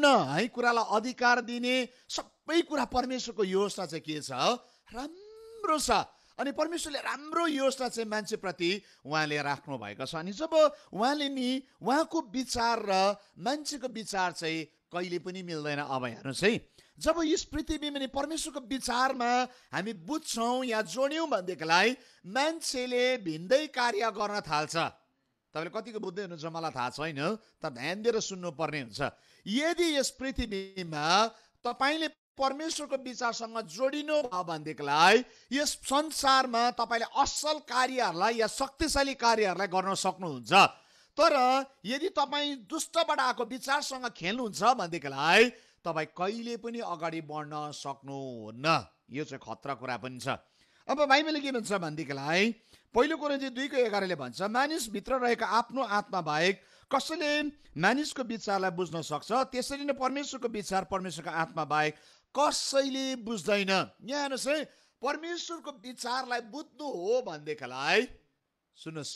सम्पूर्ण है कुरालाई अधिकार दिने सबै कुरा परमेश्वरको योजना चाहिँ के छ? राम्रो छ। अनि परमेश्वरले राम्रो योजना चाहिँ मान्छेप्रति उहाँले राख्नु भएको छ। अनि जब उहाँले नि उहाँको विचार र मान्छेको विचार चाहिँ कहिले पनि मिल्दैन। अब हेर्नुहोस् है, जब यस पृथ्वीमा नि परमेश्वरको विचारमा हामी बुझ्छौँ या जोड्यौँ भनेदेखिलाई मान्छेले भिन्दै कार्य गर्न थाल्छ। तपाईँले कतिको बुझ्दै हुनुहुन्छ मलाई थाहा छैन, तर ध्यान दिएर सुन्नुपर्ने हुन्छ। यदि यस पृथ्वीमा तपाईँले परमेश्वरको विचारसँग जोडिनु भयो भनेदेखिलाई यस संसारमा तपाईँले असल कार्यहरूलाई या शक्तिशाली कार्यहरूलाई गर्न सक्नुहुन्छ। तर यदि तपाईँ दुष्टबाट आएको विचारसँग खेल्नुहुन्छ भनेदेखिलाई तपाईँ कहिले पनि अगाडि बढ्न सक्नुहुन्न। यो चाहिँ खतरा कुरा पनि छ। अब बाइबलले के भन्छ भनेदेखिलाई पहिलो कोरिन्थी 2:11 भन्छ, मानिसभित्र रहेको आफ्नो आत्मा बाहेक कसैले मानिसको विचारलाई बुझ्न सक्छ? त्यसरी नै परमेश्वरको विचार परमेश्वरको आत्मा बाहेक कसैले बुझ्दैन। यहाँ हेर्नुहोस् है, परमेश्वरको विचारलाई बुझ्नु हो भनेदेखिलाई सुन्नुहोस्,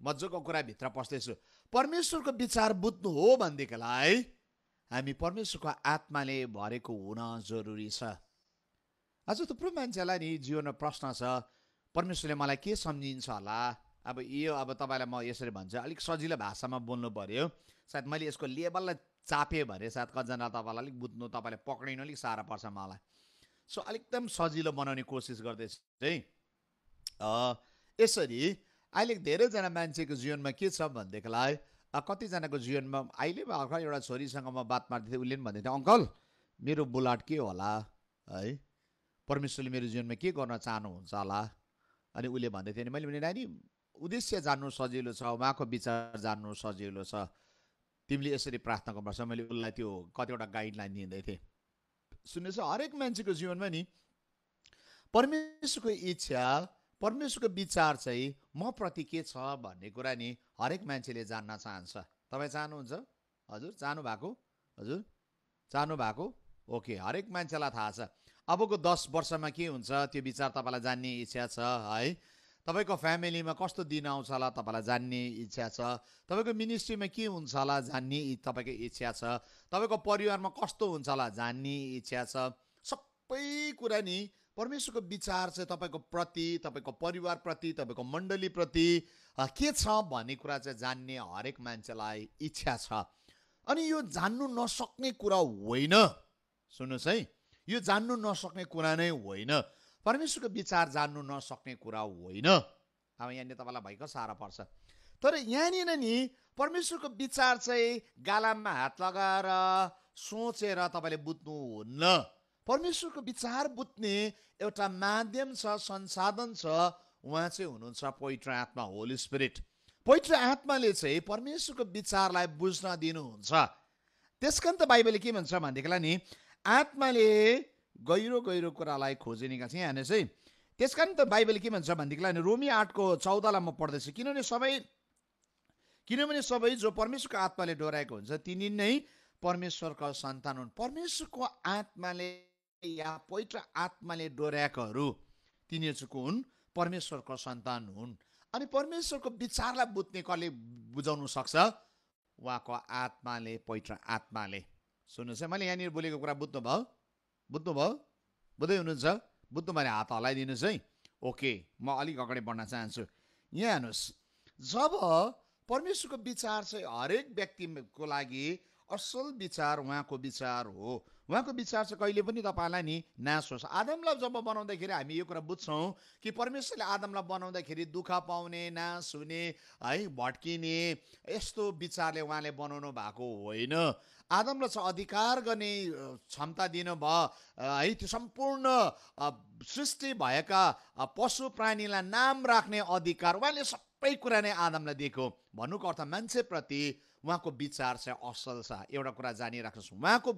मजाको कुरा भित्र पस्दैछु, परमेश्वरको विचार बुझ्नु हो भनेदेखिलाई हामी परमेश्वरको आत्माले भरेको हुन जरुरी छ। आज थुप्रो मान्छेलाई नि जीवनमा प्रश्न छ, परमेश्वरले मलाई के सम्झिन्छ होला? अब यो अब तपाईँलाई म यसरी भन्छु, अलिक सजिलो भाषामा बोल्नु पर्यो। सायद मैले यसको लेबललाई चापेँ भने सायद कतिजना तपाईँलाई अलिक बुझ्नु, तपाईँले पक्रिनु अलिक साह्रो पर्छ मलाई। सो एकदम सजिलो बनाउने कोसिस गर्दैछु है। यसरी अहिले धेरैजना मान्छेको जीवनमा के छ भनेदेखिलाई कतिजनाको जीवनमा अहिले भर्खर एउटा छोरीसँग म बात मार्दै थिएँ, उसले पनि भन्दै थियो, अङ्कल मेरो बुलाट के होला है, परमेश्वरले मेरो जीवनमा के गर्न चाहनुहुन्छ होला? अनि उसले भन्दै थियो, मैले भने नानी उद्देश्य जान्नु सजिलो छ, उहाँको विचार जान्नु सजिलो छ, तिमीले यसरी प्रार्थना गर्नुपर्छ। मैले उसलाई त्यो कतिवटा गाइडलाइन दिँदै थिएँ। सुन्नुहोस्, हरेक मान्छेको जीवनमा नि परमेश्वरको इच्छा परमेश्वरको विचार चाहिँ म प्रति के छ भन्ने कुरा नि हरेक मान्छेले जान्न चाहन्छ। तपाईँ चाहनुहुन्छ? हजुर चाहनु भएको? हजुर चाहनु भएको? ओके, हरेक मान्छेलाई थाहा छ अबको 10 वर्षमा के हुन्छ त्यो विचार तपाईँलाई जान्ने इच्छा छ है। तपाईँको फ्यामिलीमा कस्तो दिन आउँछ होला तपाईँलाई जान्ने इच्छा छ। तपाईँको मिनिस्ट्रीमा के हुन्छ होला जान्ने तपाईँको इच्छा छ। तपाईँको परिवारमा कस्तो हुन्छ होला जान्ने इच्छा छ। सबै कुरा नि परमेश्वरको विचार चाहिँ तपाईँको प्रति, तपाईँको परिवारप्रति, तपाईँको मण्डलीप्रति के छ भन्ने कुरा चाहिँ जान्ने हरेक मान्छेलाई इच्छा छ। अनि यो जान्नु नसक्ने कुरा होइन। सुन्नुहोस् है, यो जान्नु नसक्ने कुरा नै होइन। परमेश्वरको विचार जान्नु नसक्ने कुरा होइन। अब यहाँनिर तपाईँलाई भइको साह्रो पर्छ। तर यहाँनिर नि परमेश्वरको विचार चाहिँ गालाममा हात लगाएर सोचेर तपाईँले बुझ्नुहुन्न। परमेश्वरको विचार बुझ्ने एउटा माध्यम छ, संसाधन छ, उहाँ चाहिँ हुनुहुन्छ पवित्र आत्मा, होली स्पिरिट। पवित्र आत्माले चाहिँ परमेश्वरको विचारलाई बुझ्न दिनुहुन्छ। त्यसकारण त बाइबलले के भन्छ भनेदेखिलाई नि आत्माले गहिरो गहिरो कुरालाई खोजी निकाल्छ। यहाँ हेर्नुहोस् है, त्यसकारण त बाइबलले के भन्छ भनेदेखिलाई रोमी 8:14 म पढ्दैछु, किनभने सबै जो परमेश्वरको आत्माले डोराएको हुन्छ तिनी नै परमेश्वरका सन्तान हुन्। परमेश्वरको आत्माले या पवित्र आत्माले डोराएकोहरू तिनीहरू चाहिँ हुन् परमेश्वरको सन्तान हुन्। अनि परमेश्वरको विचारलाई बुझ्ने कसले बुझाउनु सक्छ? उहाँको आत्माले, पवित्र आत्माले। सुन्नुहोस् है, मैले यहाँनिर बोलेको कुरा बुझ्नुभयो? बुझ्दै हुनुहुन्छ? बुझ्नु भने हात हलाइदिनुहोस् है। ओके, म अलिक अगाडि बढ्न चाहन्छु। यहाँ हेर्नुहोस्, जब परमेश्वरको विचार चाहिँ हरेक व्यक्तिको लागि असल विचार उहाँको विचार हो। उहाँको विचार चाहिँ कहिले पनि तपाईँलाई नि नाश होस्। आदमलाई जब बनाउँदाखेरि हामी यो कुरा बुझ्छौँ कि परमेश्वरले आदमलाई बनाउँदाखेरि दुःख पाउने, नाश हुने है, भड्किने यस्तो विचारले उहाँले बनाउनु भएको होइन। आदमलाई चाहिँ अधिकार गर्ने क्षमता दिनुभयो है। त्यो सम्पूर्ण सृष्टि भएका पशु प्राणीलाई नाम राख्ने अधिकार उहाँले सबै कुरा नै आदमलाई दिएको। भन्नुको अर्थ मान्छेप्रति उहाँको विचार चाहिँ असल छ। एउटा कुरा जानिराख्नुहोस्, उहाँको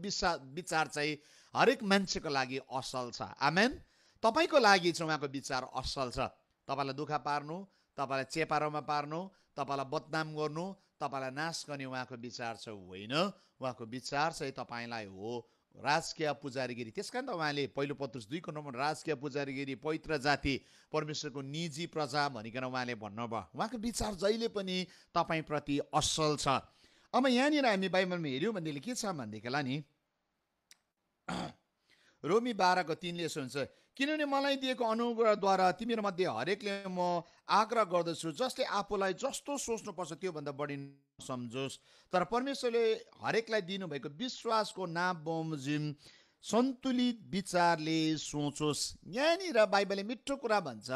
विचार चाहिँ हरेक मान्छेको लागि असल छ। आमेन। तपाईँको लागि चाहिँ उहाँको विचार असल छ। तपाईँलाई दुःख पार्नु, तपाईँलाई चेपारोमा पार्नु, तपाईँलाई बदनाम गर्नु, तपाईँलाई नाश गर्ने उहाँको विचार चाहिँ होइन। उहाँको विचार चाहिँ तपाईँलाई हो राजकीय पुजारीगिरी। त्यसकारण त उहाँले पहिलो पत्रुस 2:9 राजकीय पुजारीगिरी, पवित्र जाति, परमेश्वरको निजी प्रजा भनिकन उहाँले भन्नुभयो। उहाँको विचार जहिले पनि तपाईँप्रति असल छ। अब यहाँनिर हामी बाइबलमा हेऱ्यौँ भनेदेखि के छ भनेदेखिलाई नि रोमी 12:3 यसो हुन्छ, किनभने मलाई दिएको अनुग्रहद्वारा तिमीहरूमध्ये हरेकले म आग्रह गर्दछु जसले आफूलाई जस्तो सोच्नुपर्छ त्योभन्दा बढी सम्झोस्, तर परमेश्वरले हरेकलाई दिनुभएको विश्वासको नाप बमोजिम सन्तुलित विचारले सोचोस्। यहाँनिर बाइबलले मिठो कुरा भन्छ,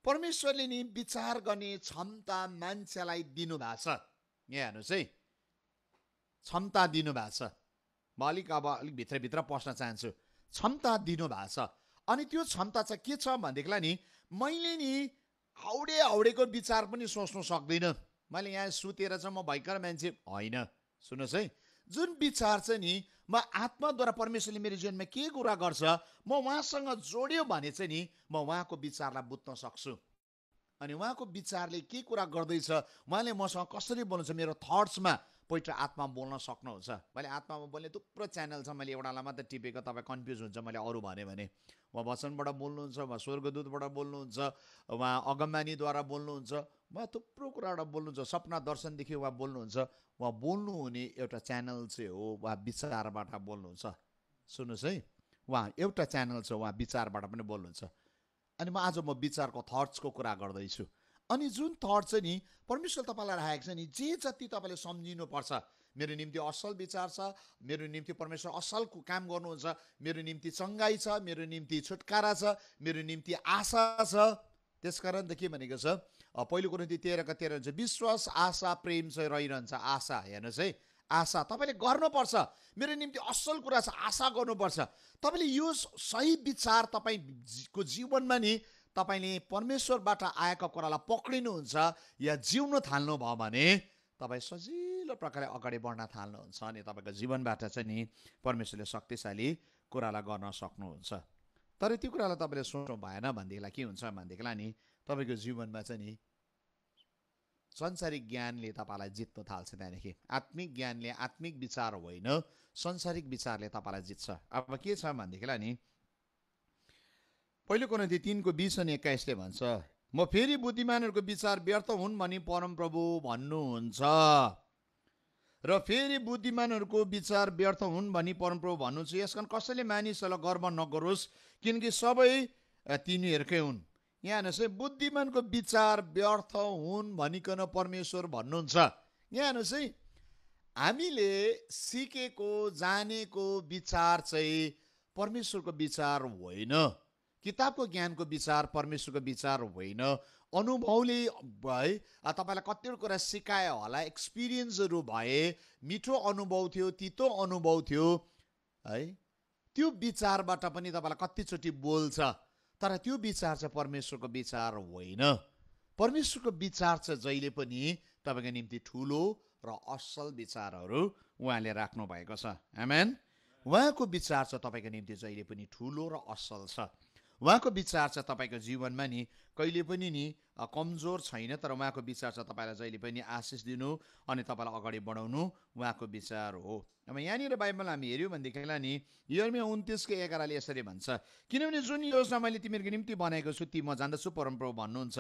परमेश्वरले नि विचार गर्ने क्षमता मान्छेलाई दिनुभएको छ। यहाँ हेर्नुहोस् है, क्षमता दिनुभएको छ। म अलिक भित्रभित्र पस्न चाहन्छु। क्षमता दिनुभएको छ, अनि त्यो क्षमता चाहिँ के छ भनेदेखिलाई नि मैले नि हाउडेको विचार पनि सोच्नु सक्दिनँ। मैले यहाँ सुतेर चाहिँ म भयङ्कर मान्छे होइन। सुन्नुहोस् है, जुन विचार चाहिँ नि म आत्माद्वारा परमेश्वरले मेरो जीवनमा के कुरा गर्छ म उहाँसँग जोड्यो भने चाहिँ नि म उहाँको विचारलाई बुझ्न सक्छु। अनि उहाँको विचारले के कुरा गर्दैछ, उहाँले मसँग कसरी बोल्नुहुन्छ, मेरो थट्समा पहिलो आत्मा बोल्न सक्नुहुन्छ। मैले आत्मामा बोल्ने थुप्रो च्यानल छ, मैले एउटालाई मात्रै टिपेको, तपाईँ कन्फ्युज हुन्छ मैले अरू भने उहाँ वचनबाट बोल्नुहुन्छ, उहाँ स्वर्गदूतबाट बोल्नुहुन्छ, उहाँ अगमबानीद्वारा बोल्नुहुन्छ, उहाँ थुप्रो कुराबाट बोल्नुहुन्छ, सपना दर्शनदेखि उहाँ बोल्नुहुन्छ। उहाँ बोल्नुहुने एउटा च्यानल चाहिँ हो, उहाँ विचारबाट बोल्नुहुन्छ। सुन्नुहोस् है, उहाँ एउटा च्यानल छ, उहाँ विचारबाट पनि बोल्नुहुन्छ। अनि आज म विचारको थट्सको कुरा गर्दैछु। अनि जुन थट चाहिँ नि परमेश्वर तपाईँलाई राखेको छ नि, जे जति तपाईँले सम्झिनुपर्छ, मेरो निम्ति असल विचार छ, मेरो निम्ति परमेश्वर असल काम गर्नुहुन्छ, मेरो निम्ति चङ्गाई छ, मेरो निम्ति छुटकारा छ, मेरो निम्ति आशा छ। त्यसकारण त के भनेको छ, पहिलो कोरिन्थी 13:13 हुन्छ, विश्वास आशा प्रेम चाहिँ रहिरहन्छ। आशा, हेर्नुहोस् है, आशा तपाईँले गर्नुपर्छ, मेरो निम्ति असल कुरा छ, आशा गर्नुपर्छ। तपाईँले यो सही विचार तपाईँको जीवनमा नि तपाईँले परमेश्वरबाट आएको कुरालाई पक्रिनुहुन्छ या जिउन थाल्नुभयो भने तपाईँ सजिलो प्रकारले अगाडि बढ्न थाल्नुहुन्छ, अनि तपाईँको जीवनबाट चाहिँ नि परमेश्वरले शक्तिशाली कुरालाई गर्न सक्नुहुन्छ। तर त्यो कुरालाई तपाईँले सोच्नु भएन भनेदेखिलाई के हुन्छ भनेदेखिलाई नि तपाईँको जीवनमा चाहिँ नि संसारिक ज्ञानले तपाईँलाई जित्न थाल्छ। त्यहाँदेखि आत्मिक ज्ञानले, आत्मिक विचार होइन, संसारिक विचारले तपाईँलाई जित्छ। अब के छ भनेदेखिलाई नि पहिलो कोरिन्थी 3:20-21 भन्छ, म फेरि बुद्धिमानहरूको विचार व्यर्थ हुन् भनी परमप्रभु भन्नुहुन्छ। र फेरि बुद्धिमानहरूको विचार व्यर्थ हुन् भनी परमप्रभु भन्नुहुन्छ। यसकारण कसैले मानिसहरूलाई गर्व नगरोस्, किनकि सबै तिनीहरूकै हुन्। यहाँ हेर्नुहोस् है, बुद्धिमानको विचार व्यर्थ हुन् भनिकन परमेश्वर भन्नुहुन्छ। यहाँ हेर्नुहोस् है, हामीले सिकेको जानेको विचार चाहिँ परमेश्वरको विचार होइन, किताबको ज्ञानको विचार परमेश्वरको विचार होइन। अनुभवले है तपाईँलाई कतिवटा कुरा सिकायो होला, एक्सपिरियन्सहरू भए, मिठो अनुभव थियो, तितो अनुभव थियो है, त्यो विचारबाट पनि तपाईँलाई कतिचोटि बोल्छ, तर त्यो विचार चाहिँ परमेश्वरको विचार होइन। परमेश्वरको विचार चाहिँ जहिले पनि तपाईँको निम्ति ठुलो र असल विचारहरू उहाँले राख्नु भएको छ। आमेन। उहाँको विचार चाहिँ तपाईँको निम्ति जहिले पनि ठुलो र असल छ। उहाँको विचार चाहिँ तपाईँको जीवनमा नि कहिले पनि नि कमजोर छैन, तर उहाँको विचार चाहिँ तपाईँलाई जहिले पनि आशिष दिनु अनि तपाईँलाई अगाडि बढाउनु उहाँको विचार हो। अब यहाँनिर बाइबल हामी हेऱ्यौँ भनेदेखिलाई नि यिर्मया 29:11 यसरी भन्छ, किनभने जुन योजना मैले तिमीहरूको निम्ति बनाएको छु ती म जान्दछु, परमप्रभु भन्नुहुन्छ,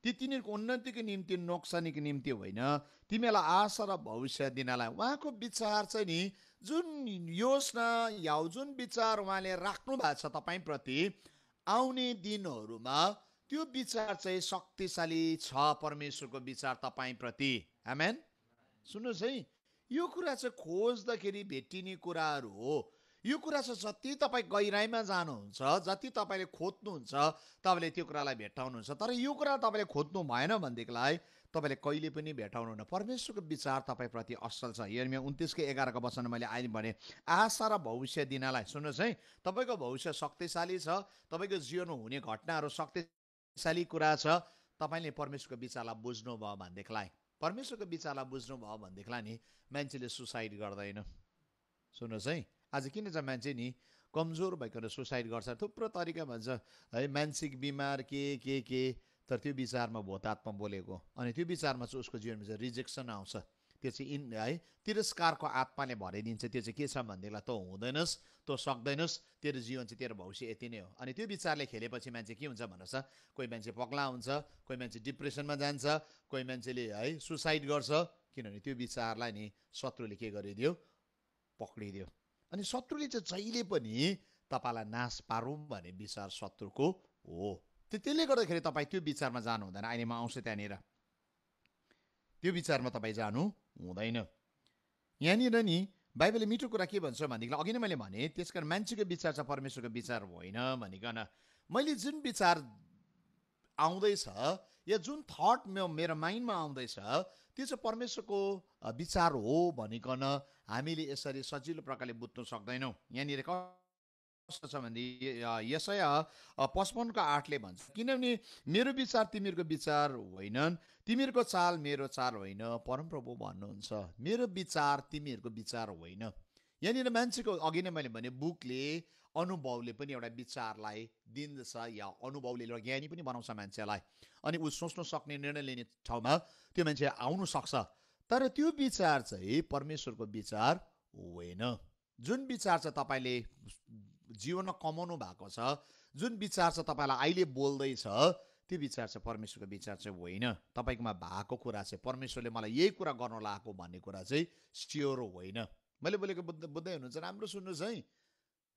ती तिनीहरूको उन्नतिको निम्ति नोक्सानीको निम्ति होइन, तिमीहरूलाई आशा र भविष्य दिनलाई। उहाँको विचार चाहिँ नि जुन योजना या जुन विचार उहाँले राख्नु भएको छ तपाईँप्रति आउने दिनहरूमा, त्यो विचार चाहिँ शक्तिशाली छ। परमेश्वरको विचार तपाईँप्रति। आमेन। सुन्नुहोस् है, यो कुरा चाहिँ खोज्दाखेरि भेटिने कुराहरू हो। यो कुरा चाहिँ जति तपाईँ गहिराइमा जानुहुन्छ, जति तपाईँले खोज्नुहुन्छ, तपाईँले त्यो कुरालाई भेटाउनुहुन्छ। तर यो कुरा तपाईँले खोज्नु भएन भनेदेखिलाई तपाईँले कहिले पनि भेटाउनुहुन्न। परमेश्वरको विचार तपाईँप्रति असल छ। यिर्मया 29:11 मैले अहिले भने, आशा र भविष्य दिनलाई। सुन्नुहोस् है, तपाईँको भविष्य शक्तिशाली छ, तपाईँको जीवनमा हुने घटनाहरू शक्तिशाली कुरा छ। तपाईँले परमेश्वरको विचारलाई बुझ्नुभयो भनेदेखिलाई, परमेश्वरको विचारलाई बुझ्नुभयो भनेदेखिलाई नि मान्छेले सुसाइड गर्दैन। सुन्नुहोस् है, आज किन चाहिँ मान्छे नि कमजोर भइकन सुसाइड गर्छ, थुप्रो तरिका भन्छ है, मानसिक बिमार के, तर त्यो विचारमा भूतात्मा बोलेको, अनि त्यो विचारमा चाहिँ उसको जीवनमा चाहिँ रिजेक्सन आउँछ। त्यो चाहिँ है तिरस्कारको आत्माले भरिदिन्छ। त्यो चाहिँ के छ भनेदेखिलाई, तँ हुँदैनस्, तँ सक्दैनस्, तेरो जीवन चाहिँ तेरो भविष्य यति नै हो। अनि त्यो विचारले खेलेपछि मान्छे के हुन्छ भन्नुहोस् त, कोही मान्छे पगला हुन्छ, कोही मान्छे डिप्रेसनमा जान्छ, कोही मान्छेले है सुसाइड गर्छ। किनभने त्यो विचारलाई नि शत्रुले के गरिदियो, पक्रिदियो। अनि शत्रुले चाहिँ जहिले पनि तपाईँलाई नाश पारौँ भन्ने विचार शत्रुको हो। त्यसले गर्दाखेरि तपाईँ त्यो विचारमा जानु हुँदैन। अहिले म आउँछु त्यहाँनिर। त्यो विचारमा तपाईँ जानु हुँदैन। यहाँनिर नि बाइबलले मिठो कुरा के भन्छ भनेदेखि अघि नै मैले भने, त्यसकारण मान्छेको विचार चाहिँ परमेश्वरको विचार होइन भनिकन मैले जुन विचार आउँदैछ या जुन थट मेरो माइन्डमा आउँदैछ त्यो चाहिँ परमेश्वरको विचार हो भनिकन हामीले यसरी सजिलो प्रकारले बुझ्न सक्दैनौँ। यहाँनिर कस्तो छ भने यशाया 55:8 भन्छ, किनभने मेरो विचार तिमीहरूको विचार होइनन्, तिमीहरूको चाल मेरो चाल होइन, परमप्रभु भन्नुहुन्छ। मेरो विचार तिमीहरूको विचार होइन। यहाँनिर मान्छेको अघि नै मैले भने बुकले अनुभवले पनि एउटा विचारलाई दिन्छ, या अनुभवले एउटा ज्ञानी पनि बनाउँछ मान्छेलाई, अनि ऊ सोच्न सक्ने, निर्णय लिने ठाउँमा त्यो मान्छे आउनु सक्छ। तर त्यो विचार चाहिँ परमेश्वरको विचार होइन। जुन विचार चाहिँ तपाईँले जीवनमा कमाउनु भएको छ, जुन विचार चाहिँ तपाईँलाई अहिले बोल्दैछ, त्यो विचार चाहिँ परमेश्वरको विचार चाहिँ होइन। तपाईँकोमा भएको कुरा चाहिँ परमेश्वरले मलाई यही कुरा गर्न लागेको भन्ने कुरा चाहिँ स्योर होइन। मैले बोलेको बुझ्दै हुनुहुन्छ? राम्रो सुन्नुहोस् है,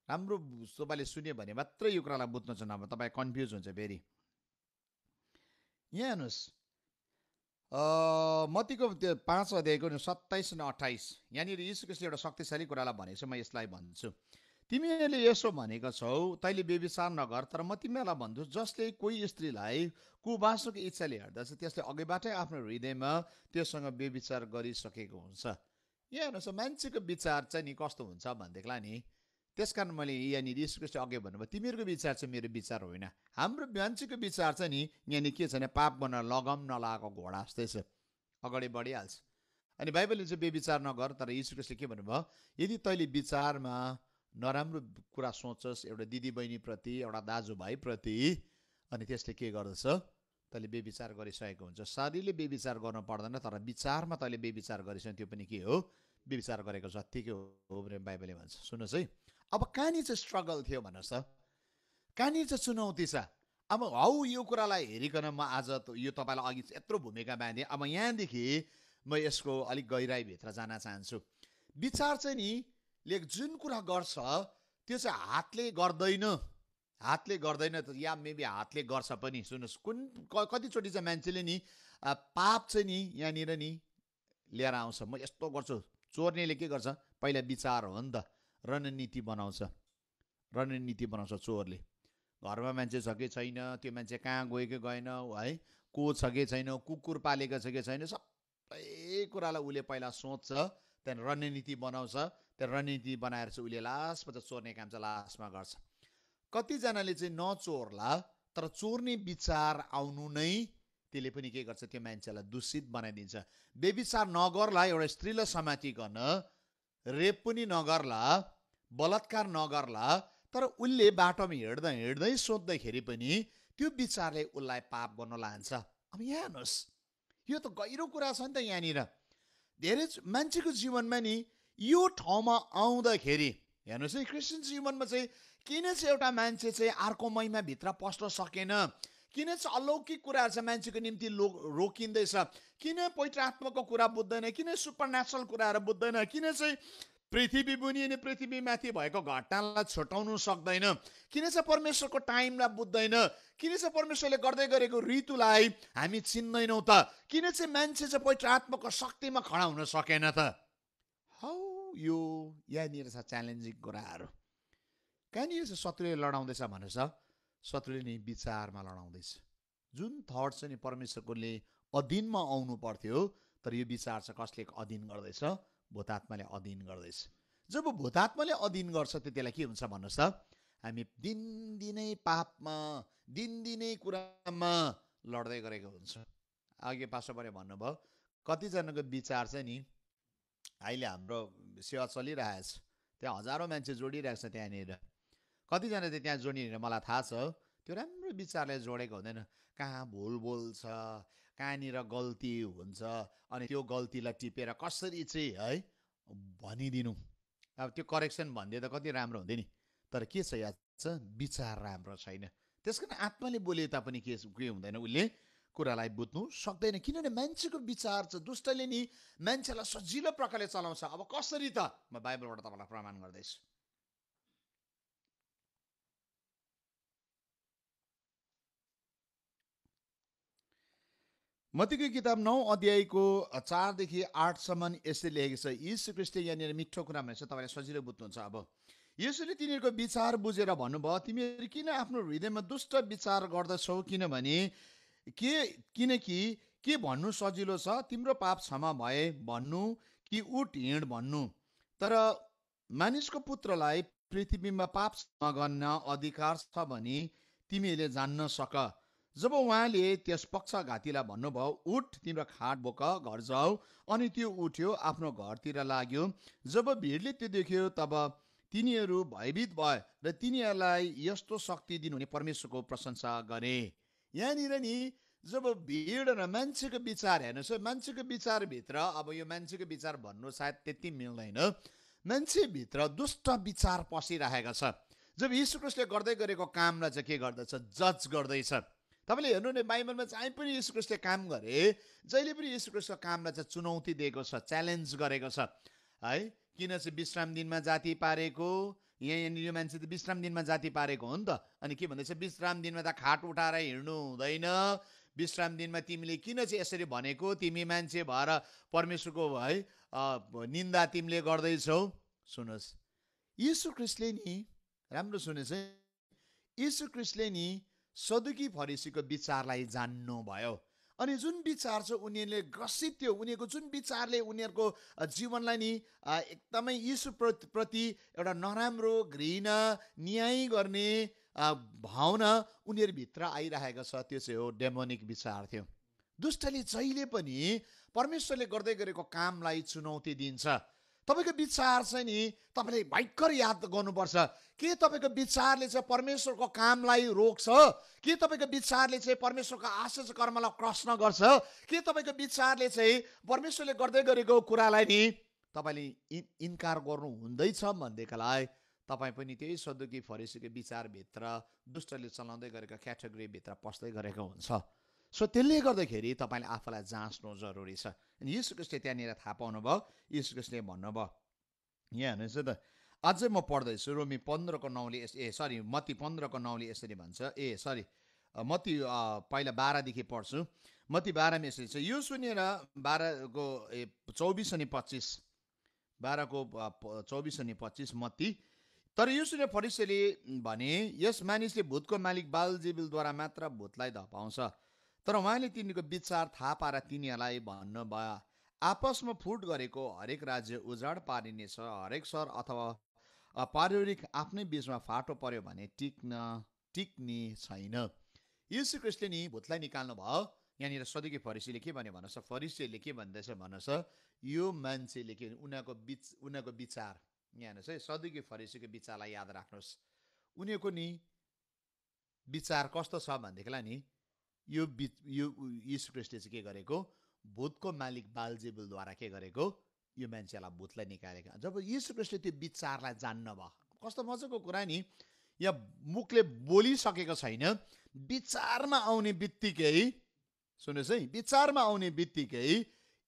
राम्रो तपाईँले सुन्यो भने मात्रै यो कुरालाई बुझ्नुहुन्छ, नभए तपाईँ कन्फ्युज हुन्छ फेरि। यहाँ हेर्नुहोस्, मत्तीको 5:27 र 28, यहाँनिर यीशु ख्रीष्टले एउटा शक्तिशाली कुरालाई भनेको छ। म यसलाई भन्छु, तिमीहरूले यसो भनेको छौ, तैँले व्यभिचार नगर, तर म तिमीहरूलाई भन्छु, जसले कोही स्त्रीलाई कुवासको इच्छाले हेर्दछ त्यसले अघिबाटै आफ्नो हृदयमा त्योसँग व्यभिचार गरिसकेको हुन्छ। यहाँ हेर्नुहोस्, मान्छेको विचार चाहिँ नि कस्तो हुन्छ भनेदेखिलाई नि, त्यसकारण मैले यहाँनिर यीशु ख्रीष्टले अघि भन्नुभयो तिमीहरूको विचार चाहिँ मेरो विचार होइन। हाम्रो मान्छेको विचार चाहिँ नि यहाँनिर के छ भने पाप गर्न लगम नलागेको घोडा जस्तै छ, अगाडि बढिहाल्छ। अनि बाइबलले चाहिँ व्यभिचार नगर, तर यीशु ख्रीष्टले के भन्नुभयो, यदि तैँले विचारमा नराम्रो कुरा सोच्छस् एउटा दिदीबहिनीप्रति, एउटा दाजुभाइप्रति, अनि त्यसले के गर्दछ, तैँले व्यभिचार गरिसकेको हुन्छ। शरीरले व्यभिचार गर्नु पर्दैन, तर विचारमा तैँले व्यभिचार गरिसक्यो, त्यो पनि के हो, व्यभिचार गरेको जत्तिकै हो भनेर बाइबलले भन्छ। सुन्नुहोस् है, अब कहाँनिर चाहिँ स्ट्रगल थियो भन्नुहोस् त, कहाँनिर चाहिँ चुनौती छ। अब हौ यो कुरालाई हेरिकन म आज यो तपाईँलाई अघि यत्रो भूमिका बाँधेँ। अब यहाँदेखि म यसको अलिक गहिराइभित्र जान चाहन्छु। विचार चाहिँ नि ले जुन कुरा गर्छ त्यो चाहिँ हातले गर्दैन, हातले गर्दैन या मेबी हातले गर्छ पनि। सुन्नुहोस्, कतिचोटि चाहिँ मान्छेले नि पाप चाहिँ नि यहाँनिर नि लिएर आउँछ, म यस्तो गर्छु। चोर्नेले के गर्छ, पहिला विचार हो नि त, रणनीति बनाउँछ, रणनीति बनाउँछ चोरले। घरमा मान्छे छ कि छैन, त्यो मान्छे कहाँ गयो कि गएन है, को छ कि छैन, कुकुर पालेको छ कि छैन, सबै कुरालाई उसले पहिला सोच्छ, त्यहाँदेखि रणनीति बनाउँछ। त्यो रणनीति बनाएर चाहिँ उसले लास्टमा चाहिँ चोर्ने काम चाहिँ लास्टमा गर्छ। कतिजनाले चाहिँ नचोर्ला, तर चोर्ने विचार आउनु नै त्यसले पनि के गर्छ, त्यो मान्छेलाई दूषित बनाइदिन्छ। व्यभिचार नगर्ला, एउटा स्त्रीलाई समातिकन रेप पनि नगर्ला, बलात्कार नगर्ला, तर उसले बाटोमा हिँड्दा हिँड्दै सोच्दाखेरि पनि त्यो विचारले उसलाई पाप गर्न लान्छ। अब यहाँ हेर्नुहोस्, यो त गहिरो कुरा छ नि त। यहाँनिर धेरै मान्छेको जीवनमा नि यो ठाउँमा आउँदाखेरि हेर्नुहोस् है, क्रिस्चियन जीवनमा चाहिँ किन चाहिँ एउटा मान्छे चाहिँ अर्को महिमाभित्र पस्न सकेन, किन चाहिँ अलौकिक कुराहरू चाहिँ मान्छेको निम्ति रोकिँदैछ, किन पवित्र आत्माको कुरा बुझ्दैन, किन सुपरनेचरल कुराहरू बुझ्दैन, किन चाहिँ पृथ्वी मुनि अनि पृथ्वीमाथि भएको घटनालाई छुटाउनु सक्दैन, किन चाहिँ परमेश्वरको टाइमलाई बुझ्दैन, किन चाहिँ परमेश्वरले गर्दै गरेको ऋतुलाई हामी चिन्दैनौँ त, किन चाहिँ मान्छे चाहिँ पवित्र आत्माको शक्तिमा खडा हुन सकेन त। हौ यो यहाँनिर छ च्यालेन्जिङ कुराहरू। कहाँनिर चाहिँ शत्रुले लडाउँदैछ भन्नुहोस् त, शत्रुले नि विचारमा लडाउँदैछ। जुन थट चाहिँ नि परमेश्वरकोले अधीनमा आउनु पर्थ्यो, तर यो विचार चाहिँ कसले अधीन गर्दैछ, भूतात्माले अधीन गर्दैछ। जब भूतात्माले अधीन गर्छ त्यतिलाई के हुन्छ भन्नुहोस् त, हामी दिनदिनै पापमा, दिनदिनै कुरामा लड्दै गरेको हुन्छ। अघि पास्टरले भन्नुभयो कतिजनाको विचार चाहिँ नि अहिले हाम्रो सेवा चलिरहेछ, त्यहाँ हजारौँ मान्छे जोडिरहेको छ त्यहाँनिर। कतिजना चाहिँ त्यहाँ जोडिने मलाई थाहा छ, त्यो राम्रो विचारले जोडेको हुँदैन, कहाँ भुल बोल्छ, कहाँनिर गल्ती हुन्छ, अनि त्यो गल्तीलाई टिपेर कसरी चाहिँ है भनिदिनु। अब त्यो करेक्सन भनिदिए त कति राम्रो हुन्थ्यो नि, तर के छ याद छ, विचार राम्रो छैन। त्यस कारण आत्माले बोले तापनि के हुँदैन, उसले कुरालाई बुझ्नु सक्दैन, किनभने मान्छेको विचार छ। दुष्टले नि मान्छेलाई सजिलो प्रकारले चलाउँछ। अब कसरी त म बाइबलबाट तपाईँलाई प्रमाण गर्दैछु। मत्तीको किताब 9 अध्यायको 4 देखि 8 सम्म यसले लेखेको छ। यीशु ख्रीष्टले यहाँनिर मिठो कुरा भनेछ, तपाईँले सजिलो बुझ्नुहुन्छ। अब यसुले तिनीहरूको विचार बुझेर भन्नुभयो, तिमीहरू किन आफ्नो हृदयमा दुष्ट विचार गर्दछौ, किनकि के भन्नु सजिलो छ, तिम्रो पाप क्षमा भए भन्नु कि उठ हिँड भन्नु। तर मानिसको पुत्रलाई पृथ्वीमा पाप क्षमा गर्न अधिकार छ भनी तिमीले जान्न सक। जब उहाँले त्यस पक्षघातीलाई भन्नुभयो, उठ तिम्रो खाट बोक घर जाऊ, अनि त्यो उठ्यो आफ्नो घरतिर लाग्यो। जब भिडले त्यो देख्यो तब तिनीहरू भयभीत भए र तिनीहरूलाई यस्तो शक्ति दिनुहुने परमेश्वरको प्रशंसा गरे। यहाँनिर नि जब भिड र मान्छेको विचार हेर्नुहोस्, मान्छेको विचारभित्र, अब यो मान्छेको विचार भन्नु सायद त्यति मिल्दैन, मान्छेभित्र दुष्ट विचार पसिरहेको छ। जब यीशु ख्रीष्टले गर्दै गरेको कामलाई चाहिँ के गर्दछ, जज गर्दैछ। तपाईँले हेर्नु नि बाइबलमा चाहिँ पनि यीशु ख्रीष्टले काम गरे, जहिले पनि यीशु ख्रीष्टको कामलाई चाहिँ चुनौती दिएको छ, च्यालेन्ज गरेको छ है। किन चाहिँ विश्राम दिनमा जाति पारेको, यहाँनिर यो मान्छे त विश्राम दिनमा जाति पारेको हो नि त। अनि के भन्दैछ, विश्राम दिनमा त खाट उठाएर हिँड्नु हुँदैन, विश्राम दिनमा तिमीले किन चाहिँ यसरी भनेको, तिमी मान्छे भएर परमेश्वरको है निन्दा तिमीले गर्दैछौ। सुनुहोस्, यीशु ख्रीष्टले नि, राम्रो सुनेछ, यीशु ख्रीष्टले नि सदुकी फरिसीको विचारलाई जान्नुभयो। अनि जुन विचार छ उनीहरूले ग्रसित थियो, उनीहरूको जुन विचारले उनीहरूको जीवनलाई नि एकदमै यीशु प्रति एउटा नराम्रो घृणा न्याय गर्ने भावना उनीहरूभित्र आइरहेको छ, त्यो चाहिँ हो डेमोनिक विचार थियो। दुष्टले जहिले पनि परमेश्वरले गर्दै गरेको कामलाई चुनौती दिन्छ। तपाईँको विचार चाहिँ नि तपाईँले भयङ्कर याद गर्नुपर्छ, के तपाईँको विचारले चाहिँ परमेश्वरको कामलाई रोक्छ, के तपाईँको विचारले चाहिँ परमेश्वरको आशिष कर्मलाई प्रश्न गर्छ, के तपाईँको विचारले चाहिँ परमेश्वरले गर्दै गरेको कुरालाई नि तपाईँले इन्कार गर्नु हुँदैछ भनेदेखिलाई तपाईँ पनि त्यही सदुकी फरिसीको विचारभित्र दुष्टले चलाउँदै गरेको क्याटेगोरीभित्र पस्दै गरेको हुन्छ। सो त्यसले गर्दाखेरि तपाईँले आफूलाई जाँच्नु जरुरी छ। अनि यीशु ख्रीष्टले त्यहाँनिर थाहा पाउनुभयो, यीशु ख्रीष्टले भन्नुभयो, यहाँ हेर्नुहोस् त, अझै म पढ्दैछु रोमी 15:9ले मत्ती 15:9ले यसरी भन्छ, मत्ती पहिला 12देखि पढ्छु। मत्ती 12मा यसरी छ, यो सुनेर 12:24 अनि 25, 12:24 अनि 25 मत्ती। तर यो सुनेर फरिसीले भने, यस मानिसले भूतको मालिक बालजेबुलद्वारा मात्र भूतलाई धपाउँछ। तर उहाँले तिनीहरूको विचार थाहा पाएर तिनीहरूलाई भन्नुभयो, आपसमा फुट गरेको हरेक राज्य उजाड पारिनेछ, हरेक सहर अथवा पारिवारिक आफ्नै बीचमा फाटो पर्यो भने टिक्ने छैन। यीशु ख्रीष्टले नि भूतलाई निकाल्नु भयो। यहाँनिर सदुकी फरिसीले के भन्यो भन्नुहोस्, फरिसीले के भन्दैछ भन्नुहोस्, यो मान्छेले के उनीहरूको विचार, यहाँ हेर्नुहोस् है, सदुकी फरिसीको विचारलाई याद राख्नुहोस्। उनीहरूको नि विचार कस्तो छ भनेदेखिलाई नि यो यीशु ख्रीष्टले चाहिँ के गरेको, भूतको मालिक बालजेबुलद्वारा के गरेको, यो मान्छेलाई भूतलाई निकालेको। जब यीशु ख्रीष्टले त्यो विचारलाई जान्न भयो, कस्तो मजाको कुरा नि, यहाँ मुखले बोलिसकेको छैन, विचारमा आउने बित्तिकै, सुन्नुहोस् है, विचारमा आउने बित्तिकै